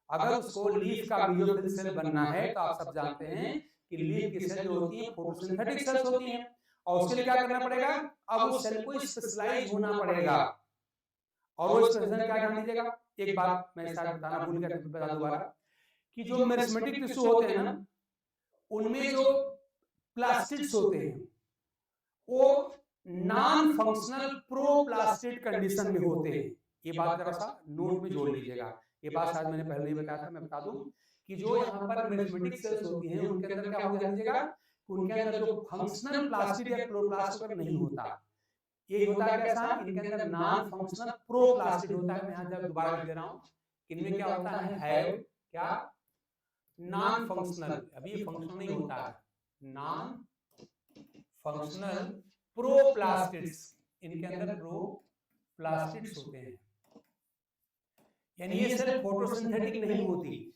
[SPEAKER 2] अगर उसको लीफ का मीजोफिल सेल बनना है तो आप सब जानते हैं कि लीफ की सेल जो होती है फोटोसिंथेटिक सेल्स होती हैं, और उसके लिए क्या करना पड़ेगा, अब उस सेल को स्पेशलाइज होना पड़ेगा। और वो स्पेशलाइजेशन क्या ध्यान दीजिएगा, एक बात मैं शायद बताना भूल गया, बता दोबारा कि जो मेरिस्टेमेटिक टिश्यू होते हैं ना, उनमें जो प्लास्टिड्स होते हैं वो नॉन फंक्शनल प्रोप्लास्टिड कंडीशन में होते हैं। ये बात जरा सा नोट में जोड़ लीजिएगा, ये बात शायद मैंने पहले ही बताया था, मैं बता दूं कि जो यहाँ पर मेरिस्टेमेटिक सेल्स होती हैं उनके अंदर क्या हो जाएगा, उनके अंदर जो फंक्शनल प्लास्टिड या क्लोरोप्लास्ट वगैरह नहीं होता, ये होता है कैसा, इनके अंदर नॉन फंक्शनल प्रोप्लास्टिड होता है। मैं यहाँ जब दोबारा लिख दे रहा हूँ, इनमें क्या होता है, हैव क्या, नॉन फंक्शनल, अभी फंक्शनल नहीं होता है, नॉन फंक्शनल प्रोप्लास्टिड्स, इनके अंदर प्रोप्लास्टिड्स होते हैं। यानी ये सेल फोटोसिंथेटिक नहीं होती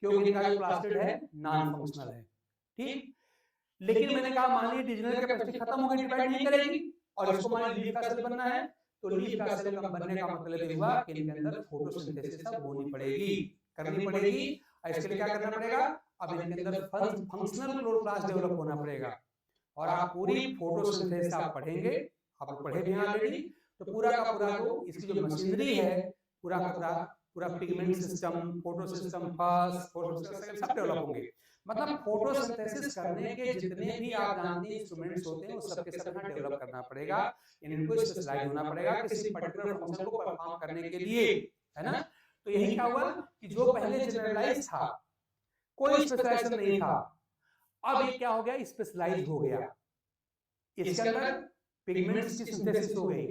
[SPEAKER 2] क्योंकि इनका जो प्लास्टिड है नॉन फंक्शनल है, ठीक। लेकिन मैंने कहा मान लीजिए डिविजनल कैपेसिटी खत्म हो गई, डिवाइड नहीं करेगी, और इसको मान लीजिए लीफ का सेल बनना है, तो लीफ का सेल का बनने का मतलब ये हुआ कि इनके अंदर फोटोसिंथेसिस अब होनी पड़ेगी, करनी पड़ेगी। और इसके लिए क्या करना पड़ेगा, अब इनके अंदर फंक्शनल क्लोरोप्लास्ट डेवलप होना पड़ेगा। और आप पूरी फोटोसिंथेसिस आप पढ़ेंगे, आप पढ़े भी हैं ऑलरेडी, तो पूरा का पूरा जो इसकी जो मशीनरी है, पूरा का पूरा pigment system, photo system first, photo system सब डेवलप होंगे। मतलब फोटोसिंथेसिस करने के जितने भी आप जानते हैं इंस्ट्रूमेंट्स होते हैं, उस सबके सब यहाँ डेवलप करना पड़ेगा, इनको स्पेशलाइज होना पड़ेगा किसी पर्टिकुलर फंक्शन को परफॉर्म करने के लिए, है ना। तो यही क्या हुआ कि जो पहले जनरलाइज था, कोई स्पेशलाइजेशन नहीं था, अब ये क्या हो गया, स्पेशलाइज हो गया। इसके अंदर पिगमेंट्स की सिंथेसिस हो गई,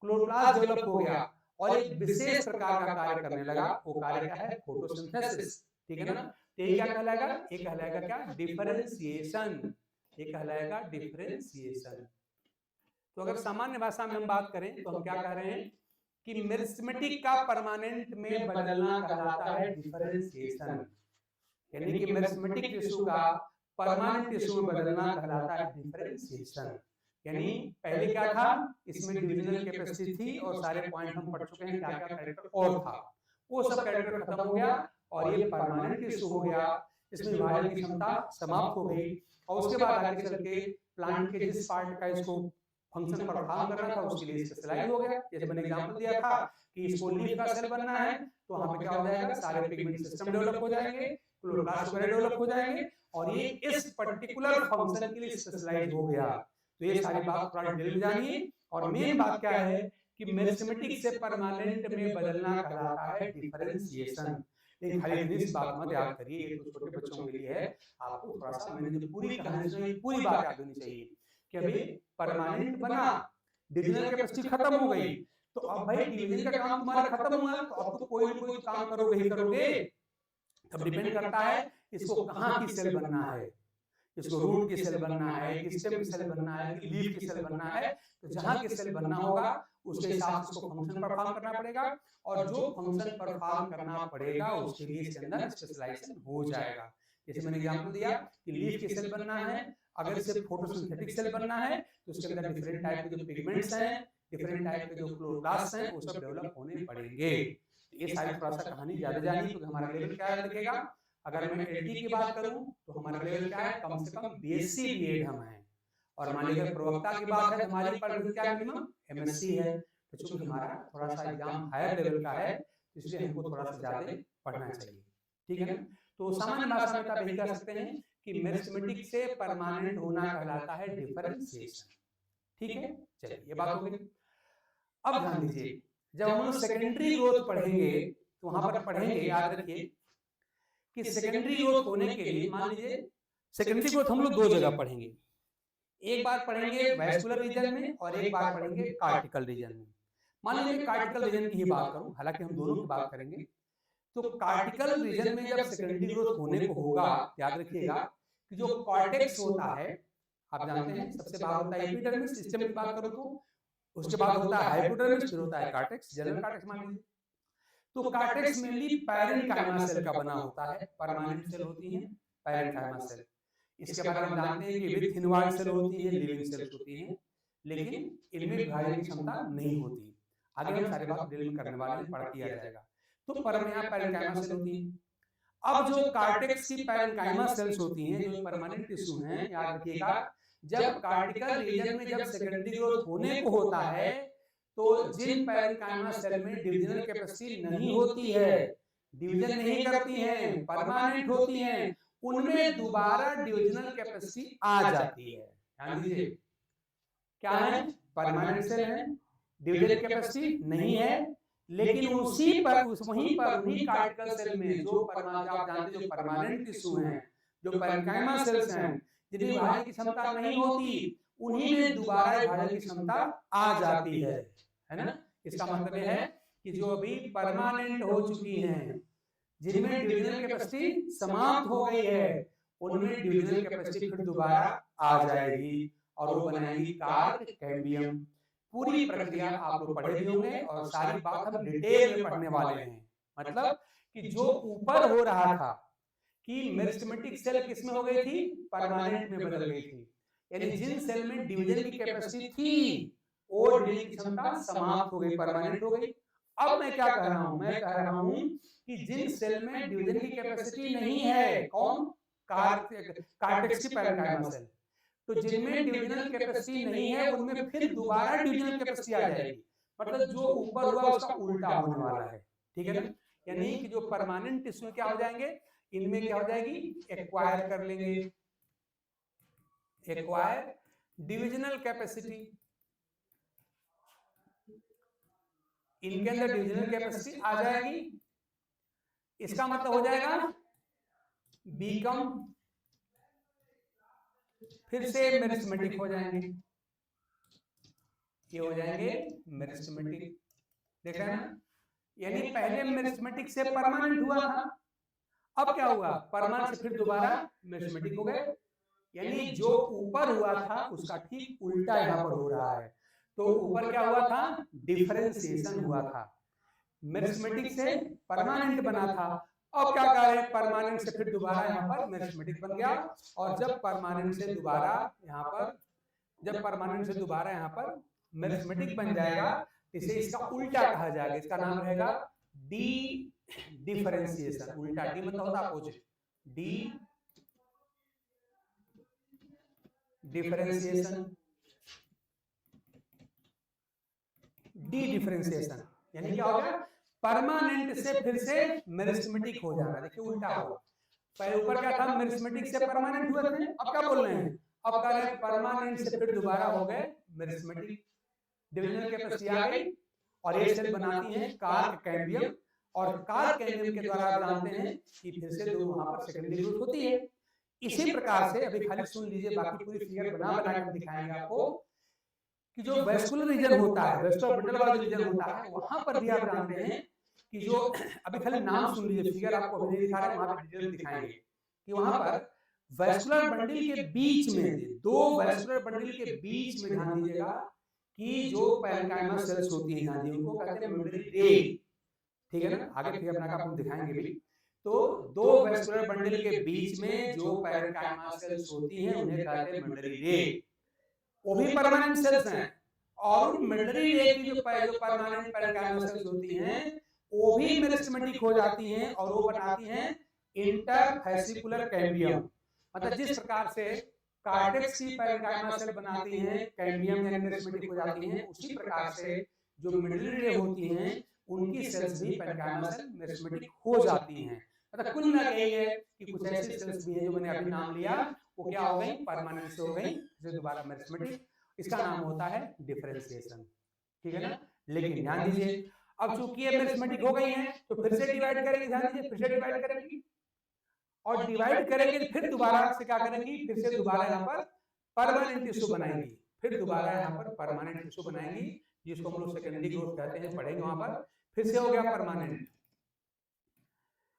[SPEAKER 2] क्लोरोप्लास्ट डेवलप हो गया, और एक विशेष प्रकार का कार्य करने लगा। वो कार्य क्या है, फोटोसिंथेसिस, ठीक है ना। तो ये क्या कहलाएगा, एक कहलाएगा क्या, डिफरेंशिएशन, एक कहलाएगा डिफरेंशिएशन। तो अगर सामान्य भाषा में हम बात करें तो हम क्या कह रहे हैं कि मेरिस्टेमेटिक का परमानेंट में बदलना कहलाता है डिफरेंशिएशन, यानी कि मेरिस्टेमेटिक टिश्यू का परमानेंट टिश्यू में बदलना कहलाता है डिफरेंशिएशन। यानी पहले क्या था, इसमें डिविजनल कैपेसिटी थी और सारे पॉइंट हम पढ़ चुके हैं, क्या क्या कैरेक्टर और था, वो सब कैरेक्टर खत्म हो गया और ये परमानेंट टिश्यू हो गया, इसमें विभाजन की क्षमता समाप्त हो गई। और उसके बाद आगे चल के प्लांट के जिस पार्ट का इसको फंक्शन परफॉर्म करना था उसके लिए स्पेशलाइज हो गया। जैसे मैंने एग्जांपल दिया था कि इसको लीफ का सेल बनना है, तो वहां पे क्या हो जाएगा, सारे पिगमेंट सिस्टम डेवलप हो जाएंगे, क्लोरोप्लास्ट वगैरह डेवलप हो जाएंगे, और ये इस पर्टिकुलर फंक्शन के लिए स्पेशलाइज हो गया। तो ये सारी बात थोड़ा डिटेल में जानिए। और मेन बात क्या है कि मेरिस्टेमेटिक से परमानेंट में बदलना कहलाता है डिफरेंशिएशन। लेकिन खाली इस बात मत याद करिए, ये तो छोटे बच्चों के लिए है, आपको थोड़ा सा मैंने जो पूरी कहानी सुनाई पूरी बात याद होनी चाहिए कि अभी परमानेंट बना, डिविजनल कैपेसिटी खत्म हो गई, तो अब भाई डिवीजन का काम तुम्हारा खत्म हुआ, तो अब तो कोई काम करोगे ही करोगे। तब डिपेंड करता है इसको कहाँ की सेल बनना है, इसको रूट की सेल बनना है, कि स्टेम की सेल बनना है, कि लीफ की सेल बनना है। तो जहाँ की सेल बनना होगा उसके हिसाब से उसको फंक्शन परफॉर्म करना पड़ेगा, और जो फंक्शन परफॉर्म करना पड़ेगा उसके लिए इसके अंदर स्पेशलाइजेशन हो जाएगा। जैसे मैंने एग्जांपल दिया कि लीफ की सेल बनना है, अगर इसे फोटोसिंथेटिक सेल बनना है तो उसके अंदर डिफरेंट टाइप के जो पिगमेंट्स हैं, डिफरेंट टाइप के जो क्लोरोप्लास्ट हैं, वो सब डेवलप होने पड़ेंगे। ये सारी थोड़ा सा कहानी ज्यादा जानी तो हमारा लेवल क्या लिखेगा। अगर मैं एलटी की बात करूं तो हमारा लेवल क्या है, कम से कम बीएससी बीएड हम हैं। और मान लीजिए प्रवक्ता की बात है तो हमारी पढ़ाई क्या मिनिमम एमएससी है। तो चूंकि हमारा थोड़ा सा एग्जाम हायर लेवल का है इसलिए हमको थोड़ा सा ज्यादा पढ़ना चाहिए, ठीक है ना। तो सामान्य भाषा में आप यही कह सकते हैं कि मेरिस्टेमेटिक से परमानेंट होना कहलाता है डिफरेंशिएशन, ठीक है। चलिए ये बात हो गई। अब ध्यान दीजिए, जब हम लोग सेकेंडरी ग्रोथ पढ़ेंगे तो वहां पर पढ़ेंगे, याद रखिए कि सेकेंडरी ग्रोथ होने के लिए, मान लीजिए सेकेंडरी ग्रोथ हम लोग दो जगह पढ़ेंगे, एक बार पढ़ेंगे वैस्कुलर रीजन में और एक बार पढ़ेंगे कार्टिकल रीजन में। मान लीजिए कार्टिकल रीजन की ही बात करूं, हालांकि हम दोनों की बात करेंगे। तो कार्टिकल रीजन में जब सेकेंडरी ग्रोथ होने को होगा, याद रखिएगा कि जो कॉर्टेक्स होता है, आप जानते हैं सबसे बाहर होता है एपिडर्मिस, सिस्टम की बात करो तो उसके बाद होता है हाइपोडर्मिस, फिर होता है कार्टेक्स, जनरल कार्टेक्स मान लीजिए। तो कार्टेक्स मेनली पैरेन्काइमा सेल का बना होता है, परमानेंट सेल होती है पैरेन्काइमा सेल। इसके बाद हम जानते हैं कि विद थिनवाइड सेल होती है, लिविंग सेल्स होती हैं, लेकिन इनमें विभाजन की क्षमता नहीं होती। आगे हम सारी बात डिटेल में करने वाले हैं, पढ़ किया जाएगा। तो पैरेन्काइमा सेल होती है। अब जो कार्टेक्स की पैरेन्काइमा सेल्स होती हैं, जो परमानेंट टिश्यू हैं, याद रखिएगा जब कार्टिकल रीजन में जब सेकेंडरी ग्रोथ होने को होता है तो जिन पैरेन्काइमा सेल में डिविजनल कैपेसिटी नहीं होती है, डिवीजन नहीं करती हैं, परमानेंट होती हैं, उनमें दोबारा डिविजनल कैपेसिटी आ जाती है। ध्यान दीजिए, क्या है, परमानेंट सेल है, डिविजनल कैपेसिटी नहीं है, लेकिन उसी पर वहीं पर उन्हीं कार्टिकल सेल में जो आप जानते हैं जो परमानेंट टिश्यू हैं, जो पैरेन्काइमा सेल्स हैं, जिनकी विभाजन की क्षमता नहीं होती, उन्हीं में दोबारा विभाजन की क्षमता आ जाती है ना। इसका मतलब यह है कि जो अभी परमानेंट हो चुकी हैं, जिनमें डिविजनल कैपेसिटी समाप्त हो गई है, उनमें डिविजनल कैपेसिटी फिर दोबारा आ जाएगी और वो बनाएंगी कार्क कैम्बियम। पूरी प्रक्रिया आप लोग पढ़े भी होंगे और सारी बात हम डिटेल में पढ़ने वाले हैं। मतलब कि जो ऊपर हो रहा था कि मेरिस्टेमेटिक सेल किसमें हो गई थी, परमानेंट में बदल गई थी, यानी जिन सेल में डिवीजन की कैपेसिटी थी वो डिवीजन की क्षमता समाप्त हो गई, परमानेंट हो गई। अब मैं क्या कह रहा हूं, मैं कह रहा हूं कि जिन सेल में डिवीजन की कैपेसिटी नहीं है, कौन, कार्टेक्स की पैरेन्काइमा सेल, तो जिनमें डिविजनल कैपेसिटी नहीं है उनमें फिर दोबारा डिविजनल कैपेसिटी आ जाएगी। मतलब जो ऊपर हुआ उसका उल्टा होने वाला है, ठीक है ना। यानी कि जो परमानेंट टिश्यू क्या हो जाएंगे, इनमें क्या हो जाएगी, एक्वायर कर लेंगे, एक्वायर डिविजनल कैपेसिटी, इनके अंदर डिविजनल कैपेसिटी आ जाएगी। इसका मतलब हो जाएगा बीकम, फिर से मेरिस्टेमेटिक हो जाएंगे, ये हो जाएंगे मेरिस्टेमेटिक, देख रहे हैं ना। यानी पहले मेरिस्टेमेटिक से परमानेंट हुआ था, अब क्या हुआ, परमानेंट से फिर दोबारा मेरिस्टेमेटिक हो गए। यानी जो ऊपर हुआ था उसका ठीक उल्टा यहाँ पर हो रहा है। तो ऊपर क्या हुआ था, डिफरेंशिएशन हुआ था, मेरिस्टेमेटिक से परमानेंट बना था। अब क्या कर रहे हैं, परमानेंट से फिर दोबारा यहाँ पर मेरिस्टेमेटिक बन गया। और जब परमानेंट से दोबारा यहाँ पर, जब परमानेंट से दोबारा यहाँ पर मेरिस्टेमेटिक बन जाएगा, इसे इसका उल्टा कहा जाएगा, इसका नाम रहेगा डी डिफरेंशिएशन। उल्टा डी मतलब होता है opposite, D differentiation, D differentiation. यानी क्या हो गया, परमानेंट से फिर से मेरिस्टेमेटिक हो जाना, देखिए उल्टा हुआ। पहले ऊपर क्या था, मेरिस्टेमेटिक से परमानेंट हुए थे, अब क्या बोल रहे हैं, अब कह रहे हैं परमानेंट से फिर दोबारा हो गए मेरिस्टेमेटिक, डिविजनल कैपेसिटी आ गई और ये सेल बनाती है कार्क कैम्बियम। और कार्क कैम्बियम के द्वारा आप जानते हैं कि फिर से दो वहां पर सेकेंडरी ग्रोथ होती है। इसी प्रकार से अभी खाली सुन लीजिए, बाकी पूरी फिगर बना बना कर दिखाएंगे आपको कि जो वेस्कुलर रीजन होता है, वेस्कुलर बंडल वाला जो रीजन होता है, वहां पर भी आप जानते हैं कि जो, अभी खाली नाम सुन लीजिए, फिगर आपको अभी नहीं दिखा रहे, वहां पर डिटेल दिखाएंगे कि वहां पर वेस्कुलर बंडल के बीच में, दो वेस्कुलर बंडल के बीच में ध्यान दीजिएगा कि जो पैरेन्काइमा सेल्स होती हैं ध्यान दीजिए, उनको कहते हैं मेमोरी रे, ठीक है ना। आगे फिगर बनाकर हम दिखाएंगे भी। तो दो वेस्कुलर बंडल के बीच में जो पैरेन्काइमा सेल्स होती हैं उन्हें कहते हैं मेमोरी रे, वो भी परमानेंट सेल्स हैं। और मेमोरी रे की जो परमानेंट पैरेन्काइमा सेल्स होती हैं वो भी मेरिस्टेमेटिक हो जाती हैं और वो बनाती हैं इंटरफेसिकुलर कैम्बियम। मतलब जिस प्रकार से कार्टेक्स की पैरेन्काइमा सेल बनाती हैं कैम्बियम यानी मेरिस्टेमेटिक हो जाती हैं, उसी प्रकार से जो मेमोरी रे होती हैं उनकी सेल्स भी पैरेन्काइमा सेल मेरिस्टेमेटिक हो जाती हैं। मतलब कुल मिला यही है कि कुछ ऐसी सेल्स भी हैं जो मैंने अभी नाम लिया, वो क्या हो गई, परमानेंट से हो गई, फिर दोबारा मेरिस्टेमेटिक। इसका नाम होता है डिफरेंशिएशन, ठीक है ना। लेकिन ध्यान दीजिए, अब चूंकि ये मेरिस्टेमेटिक हो गई हैं तो फिर से डिवाइड करेंगे, ध्यान दीजिए, फिर से डिवाइड करेंगी और डिवाइड करेंगे फिर दोबारा से क्या करेंगी, फिर से दोबारा यहाँ पर परमानेंट टिश्यू बनाएंगी, फिर दोबारा यहाँ पर परमानेंट टिश्यू बनाएंगी, जिसको हम लोग सेकेंडरी ग्रोथ कहते हैं, पढ़ेंगे वहां पर। फिर से हो गया परमानेंट,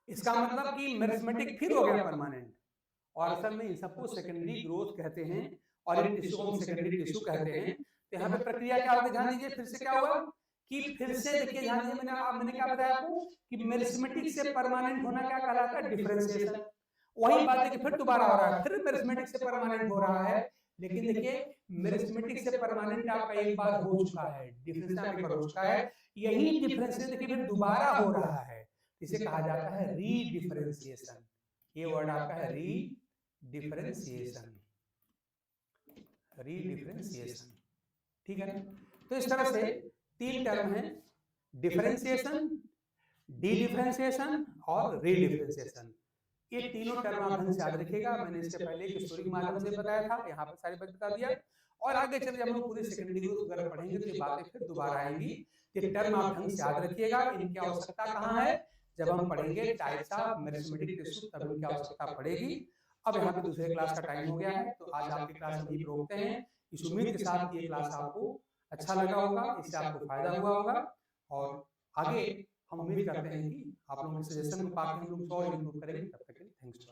[SPEAKER 2] इसका मतलब कि मेरिस्टेमेटिक फिर हो गया परमानेंट। और असल में इन सबको सेकेंडरी ग्रोथ कहते हैं और इन टिश्यू को हम सेकेंडरी टिश्यू कहते हैं। तो यहाँ पे प्रक्रिया क्या होगी, ध्यान दीजिए, फिर से क्या हुआ कि फिर से देखिए, ध्यान दीजिए, मैंने क्या बताया आपको कि मेरिस्टेमेटिक से परमानेंट होना क्या कहलाता है, डिफरेंशिएशन। वही बात है कि फिर दोबारा हो रहा है, फिर मेरिस्टेमेटिक से परमानेंट हो रहा है। लेकिन देखिए मेरिस्टेमेटिक से परमानेंट आपका एक बार हो चुका है, डिफरेंशिएशन एक बार हो चुका है, यही डिफरेंशिएशन देखिए फिर दोबारा हो रहा है, इसे कहा जाता है रीडिफरेंशिएशन। ये वर्ड आपका है रीडिफरेंशिएशन, रीडिफरेंशिएशन, ठीक है ना। तो इस तरह से तीन टर्म हैं, डिफरेंशिएशन, डी-डिफरेंशिएशन और रीडिफरेंशिएशन। ये तीनों टर्म आप ढंग से याद रखिएगा। मैंने इसके पहले एक स्टोरी के माध्यम से बताया था, यहाँ पर सारी बात बता दिया। और आगे चले जब हम लोग पूरी सेकेंडरी ग्रोथ वगैरह पढ़ेंगे तो ये बातें फिर दोबारा आएंगी। ये टर्म आप ढंग से याद रखिएगा। इनकी आवश्यकता कहाँ है? जब हम पढ़ेंगे टाइप्स ऑफ मेरिस्टेमेटिक टिश्यू तब इनकी आवश्यकता पड़ेगी। अब यहाँ पे दूसरे क्लास का टाइम हो गया है, तो आज आपकी क्लास यहीं रोकते हैं। इस उम्मीद के साथ ये क्लास आपको अच्छा लगा होगा, इससे आपको फायदा हुआ होगा, और आगे हम उम्मीद करते हैं कि आप लोगों के सजेशन को पाके हम लोग और इम्प्रूव करेंगे। तब तक के लिए थैंक्स।